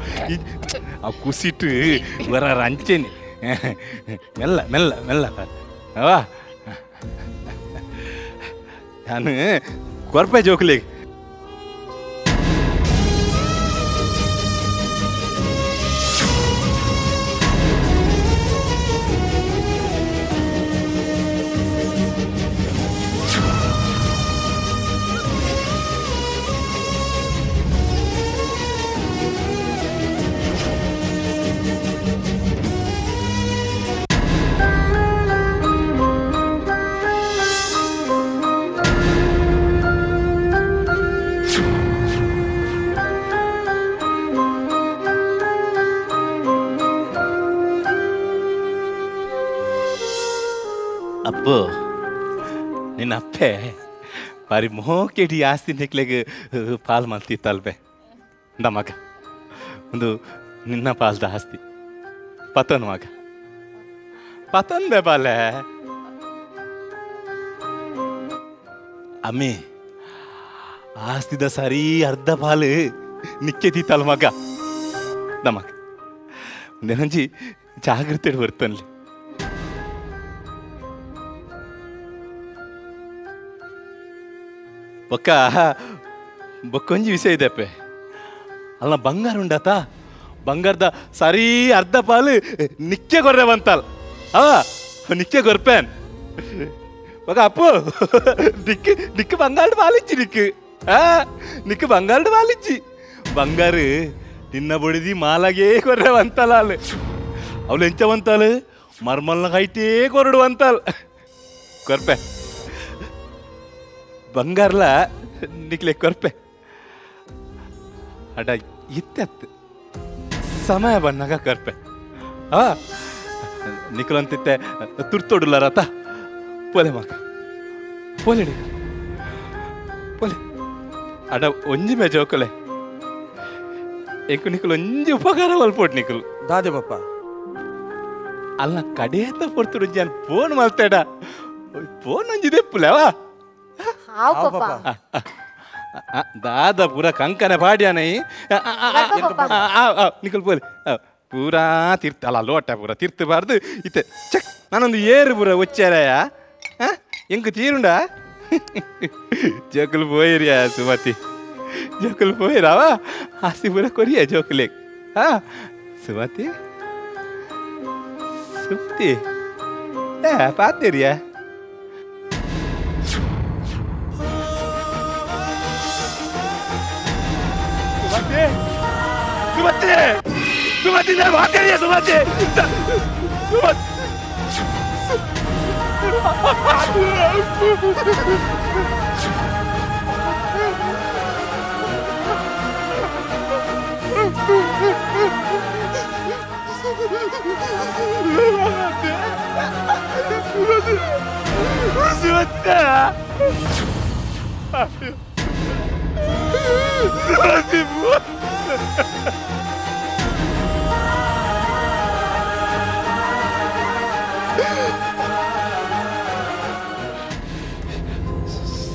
ಕುಸಿಟ್ಟು ಬರ ರಂಚೆನಿ ಮೆಲ್ಲ ಅವಾ ನಾನು ಕೊರ್ಪೆ ಜೋಕ್ಲಿಗೆ ಅಪ್ಪು ನಿನ್ನ ಅಪ್ಪೆ ಬಾರಿ ಮೋಕೆಡಿ ಆಸ್ತಿ ನೆಕ್ಲೆಗೆ ಪಾಲ್ ಮಾಡ್ತಿತ್ತಲ್ವೇ ಅಂದ ಮಗ ಒಂದು ನಿನ್ನ ಪಾಲ್ದ ಆಸ್ತಿ ಪತನ್ ಮಗ ಪತನ್ ಬೇಬಾಲೆ ಅಮ್ಮಿ ಆಸ್ತಿದ ಸರಿ ಅರ್ಧ ಪಾಲು ನಿಕ್ಕೆತಿತ್ತಲ್ ಮಗ ನಮಗ ಒಂದೇನಂಜಿ ಜಾಗ್ರತೆ ಬರ್ತನ್ಲಿ ಬೊಕ್ಕೊಂಜಿ ವಿಷಯ ಇದೆಪ್ಪೆ ಅಲ್ಲ ಬಂಗಾರ ಉಂಡಾತ ಬಂಗಾರದ ಸರಿ ಅರ್ಧ ಪಾಲು ನಿಕ್ಕೆ ಕೊರ್ರೆವಂತಲ್ ನಿಕ್ಕೆ ಕೊರ್ಪೇನ್ ఒక అప్పు నిక్కు బంగారు పాలిచ్చి నిక్కు బంగారు పాలిచ్చి బంగారు నిన్న బొడిది మాలాగే కొర్రెవంతలాలు అవులు ఎంచవంతాలు మర్మల్న కైతే కొరడు వంతాలు కొర్పే ಬಂಗಾರಲ ನಿಕ್ಲೆ ಕೊರ್ಪೆ ಅಡ ಇತ್ತೆತ್ತು ಸಮಯ ಬಂದಾಗ ಕೊರ್ಪೆ ನಿಕ್ಲಂತಿತ್ತೆ ತುರ್ತೊಡುಲಾರತ ಪೋಲೆ ಮಗ ಪೋಲೆ ಪೋಲೆ ಅಡ ಒಂಜಿ ಮೇ ಜೋಕಲೆ ಎಂಕು ನಿಕ್ಲು ಒಂಜಿ ಉಪಕಾರ ಮಲ್ಪೋಟ್ ನಿಕ್ಲು ದಾದೆ ಬಪ್ಪ ಅಲ್ಲ ಕಡೆಯತ್ತ ಪೊರ್ತುಡು ಜಾನ್ ಫೋನ್ ಮಲ್ತೇಡ ಫೋನ್ ಒಂಜಿದೆ ಪುಲೆವಾ दादा पूरा कंकने पाडिया नहीं निकल बोले पूरा तीर्थ अला लोटा पूरा तीर्थ बार्ದು इते चक नानೊಂದು ಏರು पूरा వచ్చారయ్యಾ ಎಂಕ ತೀರುಂಡಾ ಜೋಕಲ್ పోయిరియా ಸುಮತಿ ಜೋಕಲ್ పోయిరావా ಆಸಿ पूरा ಕೊರಿಯಾ ಜೋಕಲೆ ಸುಮತಿ ಸುತ್ತಿ ಪಾತಿರಿಯಾ सुमति सुमति ने बात करी है सुमति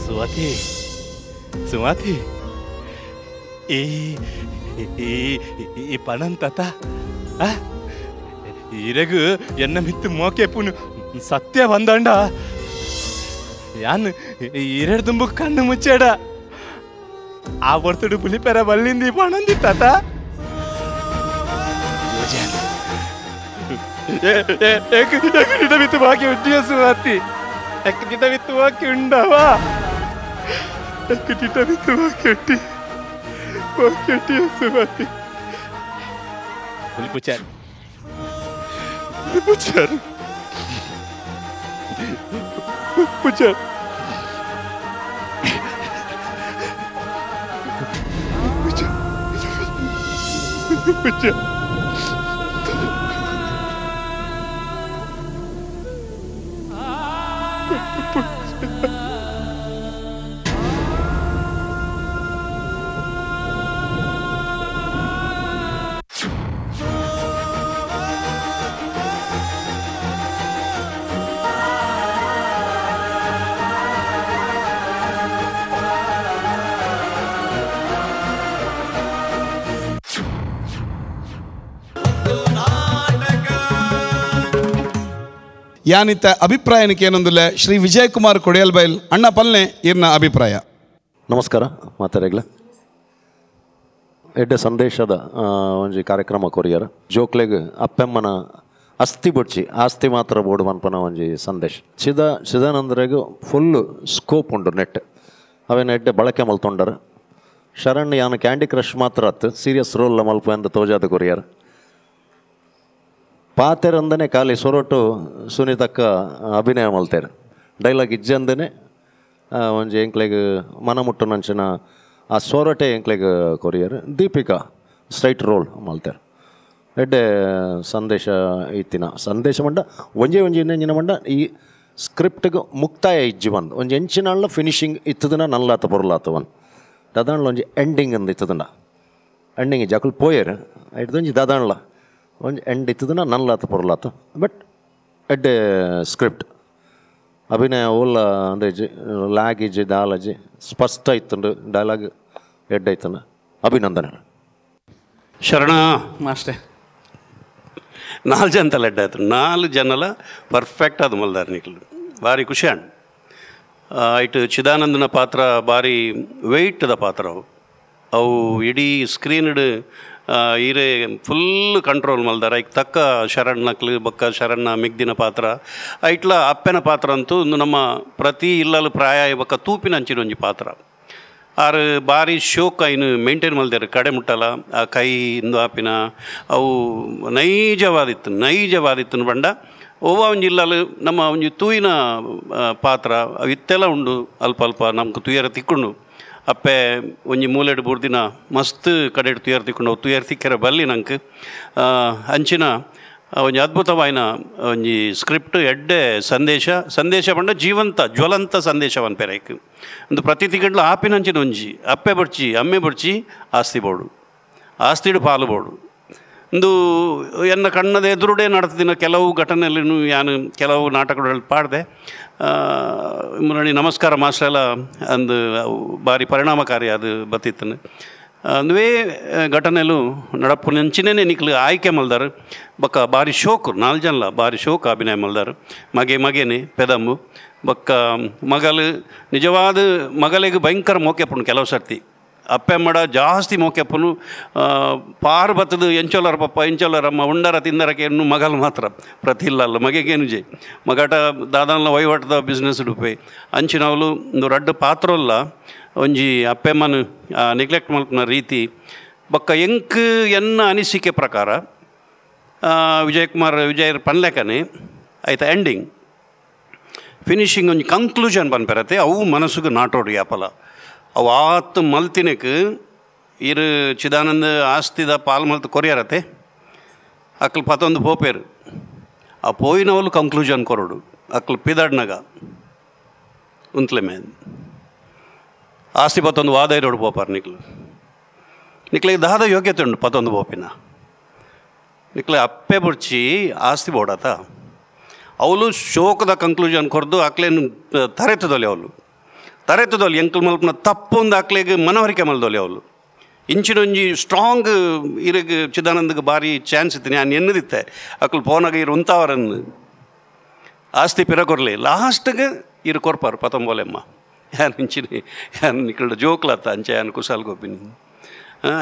ಸುಮತಿ ಸುಮತಿ ಈ ಪಣಂತತ ಇರಗು ಎನ್ನ ಮಿತ್ತು ಮೋಕೆ ಪುನು ಸತ್ಯ ಬಂದಂಡ ಯಾನ್ ಇರಡ್ ತುಂಬು ಕಣ್ಣು ಮುಚ್ಚೇಡ ಆ ಬರ್ತಡು ಪುಲಿಪೆರ ಬಲ್ಲಿಂದಿ ಪಣಂದಿ ತಾತ ಬಿತ್ತು ಬಾಕಿ ಉಂಟಿಯ ಸುಮತಿ ಗಿಡ ಬಿತ್ತು ಬಾಕಿ ಉಂಡವಾ ಗಿಡ ಬಿತ್ತು ಬಾಕಿ ಉಂಟಿಯ ಸುಮತಿ ಪುಲಿಪುಚಾರು ಪುಲಿಪುಚಾರು ಪುಚಾರು Pucha. ಯಾನಿತ್ತ ಅಭಿಪ್ರಾಯಕ್ಕೆ ಏನೊಂದಿಲ್ಲ ಶ್ರೀ ವಿಜಯಕುಮಾರ್ ಕೊಡಿಯಲ್ಬೈಲ್ ಅಣ್ಣ ಪಲ್ನೆ ಇರ್ನ ಅಭಿಪ್ರಾಯ. ನಮಸ್ಕಾರ ಮಾತಾರೆಗ್ಲ ಎಡ್ಡೆ ಸಂದೇಶದ ಒಂಜಿ ಕಾರ್ಯಕ್ರಮ ಕೊರಿಯರ ಜೋಕ್ಲೆಗ್ ಅಪ್ಪೆಮ್ಮನ ಅಸ್ಥಿ ಬೊಡ್ಚಿ ಆಸ್ತಿ ಮಾತ್ರ ಬೋಡು ಮನ್ಪನ ಒಂಜಿ ಸಂದೇಶ ಚಿದಾನಂದರೆಗೂ ಫುಲ್ ಸ್ಕೋಪ್ ಉಂಡು ನೆಟ್ ಅವೇನು ಎಡ್ಡೆ ಬಳಕೆ ಮಲ್ತೊಂಡರ ಶರಣ್ ಯಾನು ಕ್ಯಾಂಡಿ ಕ್ರಶ್ ಮಾತ್ರ ಅತ್ತು ಸೀರಿಯಸ್ ರೋಲ್ ಮಲ್ಪ ಎಂದು ತೋಜಾದ ಕೊರಿಯರ ಪಾತೆರಂದನೆ ಖಾಲಿ ಸೊರಟು ಸುನೀತಕ್ಕ ಅಭಿನಯ ಮಲ್ತೇರು ಡೈಲಾಗ್ ಇಜ್ಜಂದನೆ ಒಂಜಿ ಎಂಕ್ಲೆಗ್ ಮನ ಮುಟ್ಟು ನಂಚಿನ ಆ ಸೊರಟೆ ಎಂಕ್ಲೆಗ್ ಕೊರಿಯರ್ ದೀಪಿಕಾ ಸ್ಟ್ರೈಟ್ ರೋಲ್ ಮಲ್ತೇರು ಎಡ್ಡೆ ಸಂದೇಶ ಇತ್ತಿನ ಸಂದೇಶ ಮಂಡ ಒಂಜೆ ಇನ್ನೆಂಜಿನ ಮಂಡ ಈ ಸ್ಕ್ರಿಪ್ಟ್ಗೆ ಮುಕ್ತಾಯ ಇಜ್ಜಿ ಒಂದು ಒಂದು ಎಂಚಿನಾಳ ಫಿನಿಶಿಂಗ್ ಇತ್ತದನ್ನ ನಲ್ಲಾತ ಬರಲಾತ ಒಂದು ದಾದಾಣ್ಲ ಒಂಜಿ ಎಂಡಿಂಗ್ ಅಂದು ಇತ್ತದನ್ನ ಎಂಡಿಂಗ್ ಇಜ್ಜಿ ಅಕಲ್ ಪೋಯರ್ ಇಡ್ದೊಂಜಿ ದಾದಾಣ್ಲ ಒಂದು ಎಂಡ್ ಇತ್ತದನ್ನ ನಲ್ಲಾತ ಬರಲಾತ ಬಟ್ ಎಡ್ಡೆ ಸ್ಕ್ರಿಪ್ಟ್ ಅಭಿನಯ ಓಲ್ಲ ಅಂದ್ರೆ ಲ್ಯಾಗ್ ಇಜ್ಜಿ ದಾಲಜಿ ಸ್ಪಷ್ಟ ಇತ್ತಂಡು ಡೈಲಾಗ್ ಎಡ್ಡೆ ಇತ್ತನ ಅಭಿನಂದನೆ ಶರಣ ಮಾಸ್ಟರ್ 4 ಜನ ಲೆಡ್ ಆಯ್ತು 4 ಜನಲ ಪರ್ಫೆಕ್ಟ್ ಆದ ಮಲ್ದಾರ ನಿಕ್ಲು ಭಾರಿ ಖುಷಿ ಅಣ್ಣ ಇಟ್ಟು ಚಿದಾನಂದನ ಪಾತ್ರ ಭಾರಿ ವೆಯ್ಟ್ದ ಪಾತ್ರ ಅವು ಇಡೀ ಸ್ಕ್ರೀನ್ಡ್ ಈರೆ ಫುಲ್ ಕಂಟ್ರೋಲ್ ಮಲ್ದಾರ ಈಗ ತಕ್ಕ ಶರಣ್ ನಕ್ಲು ಬಕ್ಕ ಶರಣ್ನ ಮಿಗ್ದಿನ ಪಾತ್ರ ಐಟ್ಲ ಅಪ್ಪನ ಪಾತ್ರ ಅಂತೂ ನಮ್ಮ ಪ್ರತಿ ಇಲ್ಲಲು ಪ್ರಾಯ ಬಕ್ಕ ತೂಪಿನ ಅಂಚಿನ ಒಂಜಿ ಪಾತ್ರ ಆರು ಭಾರಿ ಶೋಕ್ ಐನು ಮೇಂಟೈನ್ ಮಲ್ದಾರೆ ಕಡೆ ಮುಟ್ಟಲ್ಲ ಆ ಕೈ ಇಂದು ಆಪಿನ ಅವು ನೈಜವಾದಿತ್ತು ಬಂಡ ಓವ ಒಂಜಿ ಇಲ್ಲಲು ನಮ್ಮ ಒಂಜಿ ತೂಯಿನ ಪಾತ್ರ ಇತ್ತೆಲ್ಲ ಉಂಡು ಅಲ್ಪ ಅಲ್ಪ ನಮ್ಗೆ ತುಯರ ತಿಕ್ಕೊಂಡು ಅಪ್ಪೆ ಒಂಜಿ ಮೂಲೆಡ್ ಬುರ್ದಿನ ಮಸ್ತ್ ಕಡೆಡ್ ತುಯರ್ ತಿಕ್ಕೊಂಡು ತುಯರ್ ತಿಕ್ಕರೆ ಬಲ್ಲಿ ನಂಗೆ ಅಂಚಿನ ಒಂಜಿ ಅದ್ಭುತವಾಯಿನ ಒಂಜಿ ಸ್ಕ್ರಿಪ್ಟ್ ಎಡ್ಡೆ ಸಂದೇಶ ಬಂಡ ಜೀವಂತ ಜ್ವಲಂತ ಸಂದೇಶವನ್ನು ಪೆರೈಕ್ ಒಂದು ಪ್ರತಿ ತಿಂಗಳು ಆಪಿನಂಚಿನ ಒಂಜಿ ಅಪ್ಪೆ ಬಡ್ಚಿ ಅಮ್ಮೆ ಬಡ್ಚಿ ಆಸ್ತಿ ಬೋಡು ಆಸ್ತಿಡು ಪಾಲು ಬೋಡು ಒಂದು ಎನ್ನ ಕಣ್ಣದ ಎದುರುಡೆ ನಡೆದಿನ ಕೆಲವು ಘಟನೆಯಲ್ಲಿ ಯಾನು ಕೆಲವು ನಾಟಕಗಳಲ್ಲಿ ಪಾಡಿದೆ ಮುನ್ನಡಿ ನಮಸ್ಕಾರ ಮಾಸ್ಟರ್ ಎಲ್ಲ ಅಂದು ಭಾರಿ ಪರಿಣಾಮಕಾರಿ ಅದು ಬತ್ತಿತ್ತನು ಅಂದುವೇ ಘಟನೆಲು ನಡಪು ನಂಚಿನೇ ನಿಕ್ಲು ಆಯ್ಕೆ ಮಲ್ದಾರು ಬಕ್ಕ ಭಾರಿ ಶೋಕು 4 ಜನಲ ಭಾರಿ ಶೋಕು ಅಭಿನಯ ಮಲ್ದಾರು ಮಗೇನೆ ಪೆದಮ್ಮು ಬಕ್ಕ ಮಗಲು ನಿಜವಾದ ಮಗಲಿಗೆ ಭಯಂಕರ ಮೋಕೆಪ್ಪನು ಕೆಲವು ಸರ್ತಿ ಅಪ್ಪೆಮ್ಮಡ ಜಾಸ್ತಿ ಮೋಕೆಪ್ಪನು ಪಾರು ಬತ್ತದು ಎಂಚೋಲರ ಪಪ್ಪ ಎಂಚೋಲರಮ್ಮ ಉಂಡರ ತಿಂದರಕ್ಕೆ ಇನ್ನು ಮಗಲು ಮಾತ್ರ ಪ್ರತಿ ಇಲ್ಲಲ್ಲ ಮಗೆಗೇನು ಜೈ ಮಗಟ ದಾದಾನ್ಲ ವಹಿವಾಟದ ಬಿಸ್ನೆಸ್ ಡುಪೆ ಅಂಚಿನವಲು ಒಂದು ರಡ್ಡು ಪಾತ್ರಲ್ಲ ಒಂಜಿ ಅಪ್ಪೆಮ್ಮನು ನೆಗ್ಲೆಕ್ಟ್ ಮಲ್ಪನ ರೀತಿ ಬಕ್ಕ ಎಂಕ್ ಎನ್ನ ಅನಿಸಿಕೆ ಪ್ರಕಾರ ವಿಜಯ್ ಪನ್ಲೆಕನೆ ಆಯ್ತಾ ಎಂಡಿಂಗ್ ಫಿನಿಶಿಂಗ್ ಒಂಜಿ ಕನ್ಕ್ಲೂಷನ್ ಪನ್ಪೆರತ್ತೆ ಅವು ಮನಸ್ಸುಗೆ ನಾಟೋಡು ಯಾಪಲ ಅವು ಆತು ಮಲ್ತಿನಕ್ಕೆ ಇರು ಚಿದಾನಂದ ಆಸ್ತಿದ ಪಾಲ್ ಮಲ್ತು ಕೊರಿಯರತ್ತೆ ಅಕ್ಲು ಪತ್ತೊಂದು ಪೋಪೇರು ಆ ಪೋಯಿನವಲು ಕಂಕ್ಲೂಷನ್ ಕೊರಡು ಅಕ್ಲು ಪಿದಡ್ನಗ ಉಂತ್ಲೆ ಮೇನ್ ಆಸ್ತಿ ಪತ್ತೊಂದು ವಾದ ಇರೋಡು ಪೋಪಾರ ನಿಕ್ಲಿಗೆ ದಾದ ಯೋಗ್ಯತೆ ಉಂಡು ಪತ್ತೊಂದು ಪೋಪಿನ ನಿಕ್ಲೆ ಅಪ್ಪೆ ಬುಡ್ಚಿ ಆಸ್ತಿ ಬೋಡಾತ ಅವಳು ಶೋಕದ ಕಂಕ್ಲೂಷನ್ ಕೊರ್ದು ಅಕ್ಲೇನು ತರೆತದೊಲಿ ಎಂಕ್ಲು ಮಲ್ಪನ ತಪ್ಪೊಂದು ಅಕ್ಲೆಗೆ ಮನವರಿಕೆ ಮಲ್ದೊಲಿ ಅವಳು ಇಂಚಿನೊಂಜಿ ಸ್ಟ್ರಾಂಗ್ ಇರಗೆ ಚಿದಾನಂದಗೆ ಭಾರಿ ಚಾನ್ಸ್ ಇತ್ತು ನಾನು ಎನ್ನದಿತ್ತೆ ಅಕ್ಲು ಪೋನಾಗ ಇರು ಉಂತಾವರನ್ನು ಆಸ್ತಿ ಪಿರಕೊರ್ಲಿ ಲಾಸ್ಟ್ಗೆ ಇರು ಕೊರ್ಪಾರು ಪತಂಬೋಲೆಮ್ಮ ಯಾನು ಇಂಚಿನ ಯಾನು ನಿಕ್ಳ ಜೋಕ್ಲತ್ತ ಅಂಚೆ ಯಾನು ಕುಸಾಲ್ ಗೊಬ್ಬಿನಿ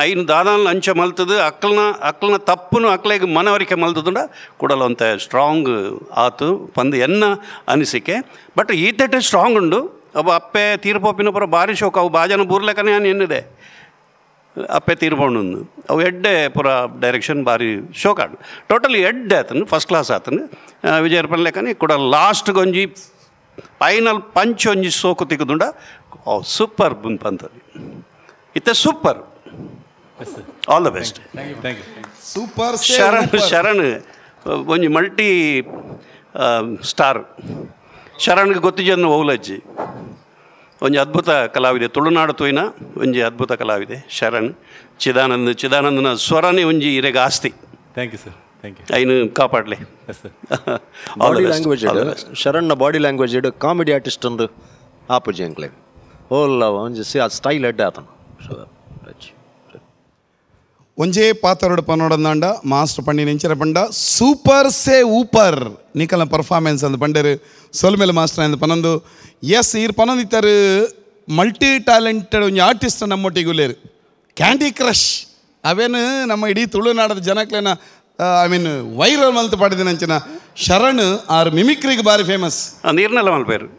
ಐನು ದಾದಾನ್ಲ ಅಂಚೆ ಮಲ್ತದು ಅಕ್ಲನ ತಪ್ಪನು ಅಕ್ಲೆಗೆ ಮನವರಿಕೆ ಮಲ್ತದುಂಡ ಕೂಡಲಂತ ಸ್ಟ್ರಾಂಗ್ ಆತು ಪಂದು ಎನ್ನ ಅನಿಸಿಕೆ ಬಟ್ ಈತೆಟ್ಟೆ ಸ್ಟ್ರಾಂಗ್ ಉಂಡು ಅವು ಅಪ್ಪೆ ತೀರ್ಪೋಪಿನ ಪುರ ಭಾರಿ ಶೋಕ ಅವು ಬಾಜನ ಬೂರ್ಲೆಕ್ಕನೆ ನಾನು ಎನ್ನಿದೆ ಅಪ್ಪೆ ತೀರ್ಪೋಣು ಅವು ಎಡ್ಡೆ ಪುರ ಡೈರೆಕ್ಷನ್ ಭಾರಿ ಶೋಕಾಡು ಟೋಟಲಿ ಎಡ್ಡೆ ಆತನು ಫಸ್ಟ್ ಕ್ಲಾಸ್ ಆತನು ವಿಜಯ್ ಪನ್ಲೆಕ್ಕನೆ ಕೂಡ ಲಾಸ್ಟ್ಗೆ ಒಂಜಿ ಫೈನಲ್ ಪಂಚ್ ಒಂಜಿ ಸೋಕು ತಿಕ್ಕದುಂಡ ಸೂಪರ್ ಬಂತಲ್ಲಿ ಇತ್ತೆ super all the best super Sharan ಒಂಜಿ ಮಲ್ಟಿ ಸ್ಟಾರ್ ಶರಣ್ಗೆ ಗೊತ್ತಿಜನ್ನು ಓಲಜ್ಜಿ ಒಂಜಿ ಅದ್ಭುತ ಕಲಾವಿದೆ ತುಳುನಾಡು ತೋಯಿನ ಒಂಜಿ ಅದ್ಭುತ ಕಲಾವಿದೆ ಶರಣ್ ಚಿದಾನಂದನ ಸ್ವರನೇ ಒಂಜಿ ಇರೆಗ ಆಸ್ತಿ thank you sir thank you ಐನು ಕಾಪಾಡಲಿ ಬಾಡಿ ಲ್ಯಾಂಗ್ವೇಜ್ ಶರಣ್ನ ಬಾಡಿ ಲ್ಯಾಂಗ್ವೇಜ್ ಇಡು ಕಾಮಿಡಿ ಆರ್ಟಿಸ್ಟ್ ಒಂದು ಆಪುಜಿ ಅಂಕ್ಲೆ ಓಲ್ಲ ಒಂಜಿ ಸ್ಟೈಲ್ ಎಡ್ಡೆ ಆತನು ಒಂಜೇ ಪಾತ್ರಡು ಪನ್ನೋಡಂದಾಂಡ ಮಾಸ್ಟರ್ ಪಂಡಿ ನೆಂಚರ ಪಂಡ ಸೂಪರ್ ಸೇ ಊಪರ್ ನಿಕಲ ಪರ್ಫಾರ್ಮೆನ್ಸ್ ಅಂದು ಪಂಡರು ಸೊಲ್ಮೇಲೆ ಮಾಸ್ಟರ್ ಅಂದು ಪನ್ನೊಂದು ಎಸ್ ಈರು ಪನ್ನೊಂದಿತ್ತಾರೆ ಮಲ್ಟಿ ಟ್ಯಾಲೆಂಟೆಡ್ ಒಂಜಿ ಆರ್ಟಿಸ್ಟ್ ನಮ್ಮೊಟ್ಟಿಗುಲೇರು ಕ್ಯಾಂಡಿ ಕ್ರಶ್ ಅವೇನು ನಮ್ಮ ಇಡೀ ತುಳುನಾಡದ ಜನಕ್ಲೇನ ಐ ಮೀನ್ ವೈರಲ್ ಮಲ್ತು ಪಡೆದಿನ ಅಂಚಿನ ಶರಣ್ ಆರ್ ಮಿಮಿಕ್ರಿಗೆ ಭಾರಿ ಫೇಮಸ್ ನೀರ್ನೆಲ್ಲ ಮಲ್ಪೇರು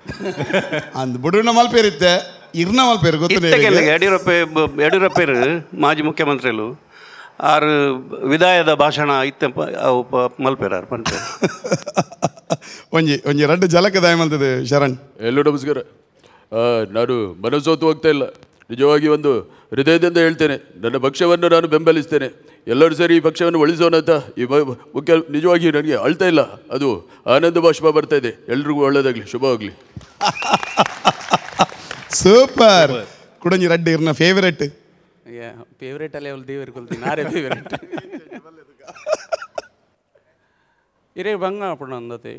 ಅಂದ್ ಬುಡುನ ಮಲ್ಪೇರಿತ್ತೆ ಇರ್ನ ಮಲ್ಪೇರು ಗೊತ್ತಿಲ್ಲ ಯಡಿಯೂರಪ್ಪರು ಮಾಜಿ ಮುಖ್ಯಮಂತ್ರಿಗಳು ಆರು ವಿದಾಯದ ಭಾಷಣ ಇತ್ತೆ ಮಲ್ಪೇರಾರು ಪಂಪೇರು ಒಂಜಿ ರಡ್ಡು ಜಲಕ್ಕೆ ದಾಯ ಮಲ್ತದೆ ಶರಣ್ ಎಲ್ಲೂ ನಮಸ್ಕಾರ ನಾನು ಮನಸ್ಸೋತು ಹೋಗ್ತಾ ಇಲ್ಲ ನಿಜವಾಗಿ ಒಂದು ಹೃದಯದಿಂದ ಹೇಳ್ತೇನೆ, ನನ್ನ ಪಕ್ಷವನ್ನು ನಾನು ಬೆಂಬಲಿಸ್ತೇನೆ. ಎಲ್ಲರೂ ಸೇರಿ ಈ ಪಕ್ಷವನ್ನು ಉಳಿಸೋಣ ಅಂತ ಮುಖ್ಯ. ನಿಜವಾಗಿ ನನಗೆ ಅಳ್ತಾ ಇಲ್ಲ, ಅದು ಆನಂದ ಬಾಷ್ಪ ಬರ್ತಾ ಇದೆ. ಎಲ್ರಿಗೂ ಒಳ್ಳೇದಾಗಲಿ, ಶುಭವಾಗಲಿ. ಸೂಪರ್. ಕುಡಂಜಿ ರೆಡ್ಡಿ ಇರ್ನ ಫೇವರೇಟ್ ಫೇವರೇಟ್ ಅಲ್ಲೇ ದೇವರಿಗೆ ನಾರೇ ಫೇವರೇಟ್ ಇರೇ ಬಂಗ ಪುಣಂದತೆ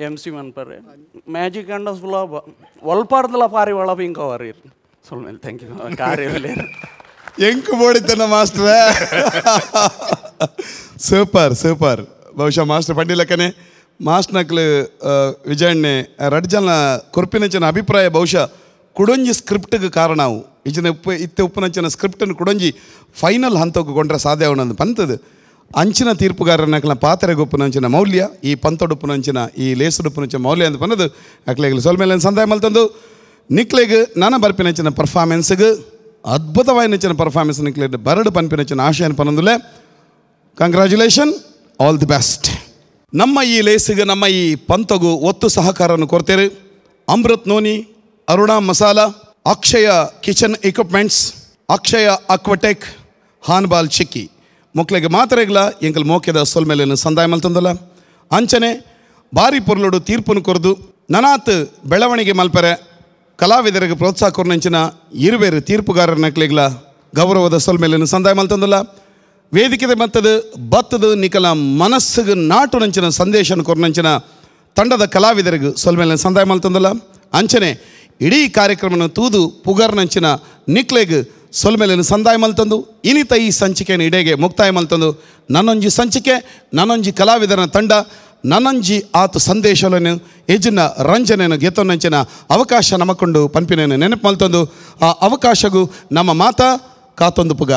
MC ಮನ್ಪರೆ ಮ್ಯಾಜಿಕ್ ಅಂಡ್ ಸುಲಭ ಒಲ್ಪಾರ್ದಲ ಪಾರಿ ಒಳ ಪಿಂಕವರ್ ಇರ್ ಸುಳ್ಮೇಲೆ ಥ್ಯಾಂಕ್ ಯು ಕಾರ್ಯವೇ ಎಂಕು ಬೋಡಿತನ ಮಾಸ್ಟ್ರ. Super super. ಬಹುಶಃ ಮಾಸ್ಟರ್ ಪಂಡಿಲಕ್ಕನೆ ಮಾಸ್ಟರ್ನಕ್ಲು ವಿಜಯಣ್ಣೆ ರಡ್ ಜನ ಕೊರ್ಪಿನಂಚಿನ ಅಭಿಪ್ರಾಯ ಬಹುಶಃ ಕುಡೊಂಜಿ ಸ್ಕ್ರಿಪ್ಟ್ಗೆ ಕಾರಣವು ಇಜಿನ ಉಪ್ಪುನಂಚಿನ ಸ್ಕ್ರಿಪ್ಟನ್ನು ಕುಡೊಂಜಿ ಫೈನಲ್ ಹಂತಕ್ಕೆ ಕೊಂಡ್ರೆ ಸಾಧ್ಯ ಅವನೊಂದು ಪಂತದು ಅಂಚಿನ ತೀರ್ಪುಗಾರನಕ್ಲ ಪಾತ್ರೆಗೊಪ್ಪುನಂಚಿನ ಮೌಲ್ಯ ಈ ಪಂತೊಡುಪ್ಪುನಂಚಿನ ಈ ಲೇಸುಡುಪ್ಪುನಂಚಿನ ಮೌಲ್ಯ ಅಂತ ಪನ್ನದು ಅಕ್ಲೆಗೆ ಸೊಲ್ಮೇಲೆ ಸಂದಾಯ ಮಲ್ತಂದು ನಿಕ್ಲೆಗೆ ನಾನು ಬರ್ಪಿನಂಚಿನ ಪರ್ಫಾರ್ಮೆನ್ಸ್ಗೆ ಅದ್ಭುತವಾಯಿನಂಚಿನ ಪರ್ಫಾರ್ಮೆನ್ಸ್ ನಿಕ್ಲೆಗೆ ಬರಡು ಪನ್ಪಿನಂಚಿನ ಆಶಯನ ಪನ್ನೊಂದುಲೆ ಕಂಗ್ರ್ಯಾಚುಲೇಷನ್, ಆಲ್ ದಿ ಬೆಸ್ಟ್. ನಮ್ಮ ಈ ಲೇಸಿಗೆ ನಮ್ಮ ಈ ಪಂತಗು ಒತ್ತು ಸಹಕಾರವನ್ನು ಕೊಡ್ತೇವೆ. ಅಮೃತ್ ನೋನಿ, ಅರುಣಾ ಮಸಾಲಾ, ಅಕ್ಷಯ ಕಿಚನ್ ಎಕ್ವಿಪ್ಮೆಂಟ್ಸ್, ಅಕ್ಷಯ ಅಕ್ವಟೆಕ್, ಹಾನ್ಬಾಲ್ ಚಿಕ್ಕಿ ಮೊಕ್ಲೆಗೆ ಮಾತ್ರೆಗಳ ಎಂಕಲ್ ಮೋಕ್ಯದ ಸೊಲ್ಮೇಲೆ ಸಂದಾಯ ಮಲ್ತಂದಲ್ಲ ಅಂಚನೆ ಬಾರಿ ಪೊರ್ಲುಡು ತೀರ್ಪನ್ನು ಕೊರದು ನನಾತ್ ಬೆಳವಣಿಗೆ ಮಲ್ಪರೆ ಕಲಾವಿದರಿಗೆ ಪ್ರೋತ್ಸಾಹ ಕೊರ್ನಂಚಿನ ಇರುವೇರು ತೀರ್ಪುಗಾರನಕ್ಲೆಗಳ ಗೌರವದ ಸೊಲ್ಮೇಲೆ ಸಂದಾಯ ಮಲ್ತಂದಲ್ಲ ವೇದಿಕೆ ಮತ್ತದು ಬತ್ತದು ನಿಕಲ ಮನಸ್ಸಿಗೆ ನಾಟು ನಂಚಿನ ಸಂದೇಶನ ಕೊರ್ನಂಚಿನ ತಂಡದ ಕಲಾವಿದರಿಗೆ ಸೊಲ್ಮೇಲೆ ಸಂದಾಯ ಮಲ್ತಂದಲ್ಲ ಅಂಚನೆ ಇಡೀ ಕಾರ್ಯಕ್ರಮನ ತೂದು ಪುಗರ್ನಂಚಿನ ನಿಕ್ಲೆಗೆ ಸೊಲ್ಮೇಲೆ ಸಂದಾಯ ಮಲ್ತಂದು ಇನಿತ ಈ ಸಂಚಿಕೆಯನ್ನು ಇಡೆಗೆ ಮುಕ್ತಾಯ ಮಲ್ತಂದು ನನ್ನೊಂಜಿ ಸಂಚಿಕೆ ನನ್ನೊಂಜಿ ಕಲಾವಿದರ ತಂಡ ನನ್ನೊಂಜಿ ಆತು ಸಂದೇಶಗಳನ್ನು ಎಜ್ಜಿನ ರಂಜನೆಯನ್ನು ಗೆತ್ತೊಂದಂಚಿನ ಅವಕಾಶ ನಮಕೊಂಡು ಪಂಪಿನೇನು ನೆನಪು ಮಲ್ತಂದು ಆ ಅವಕಾಶಗೂ ನಮ್ಮ ಮಾತಾ ಕಾತೊಂದು ಪುಗ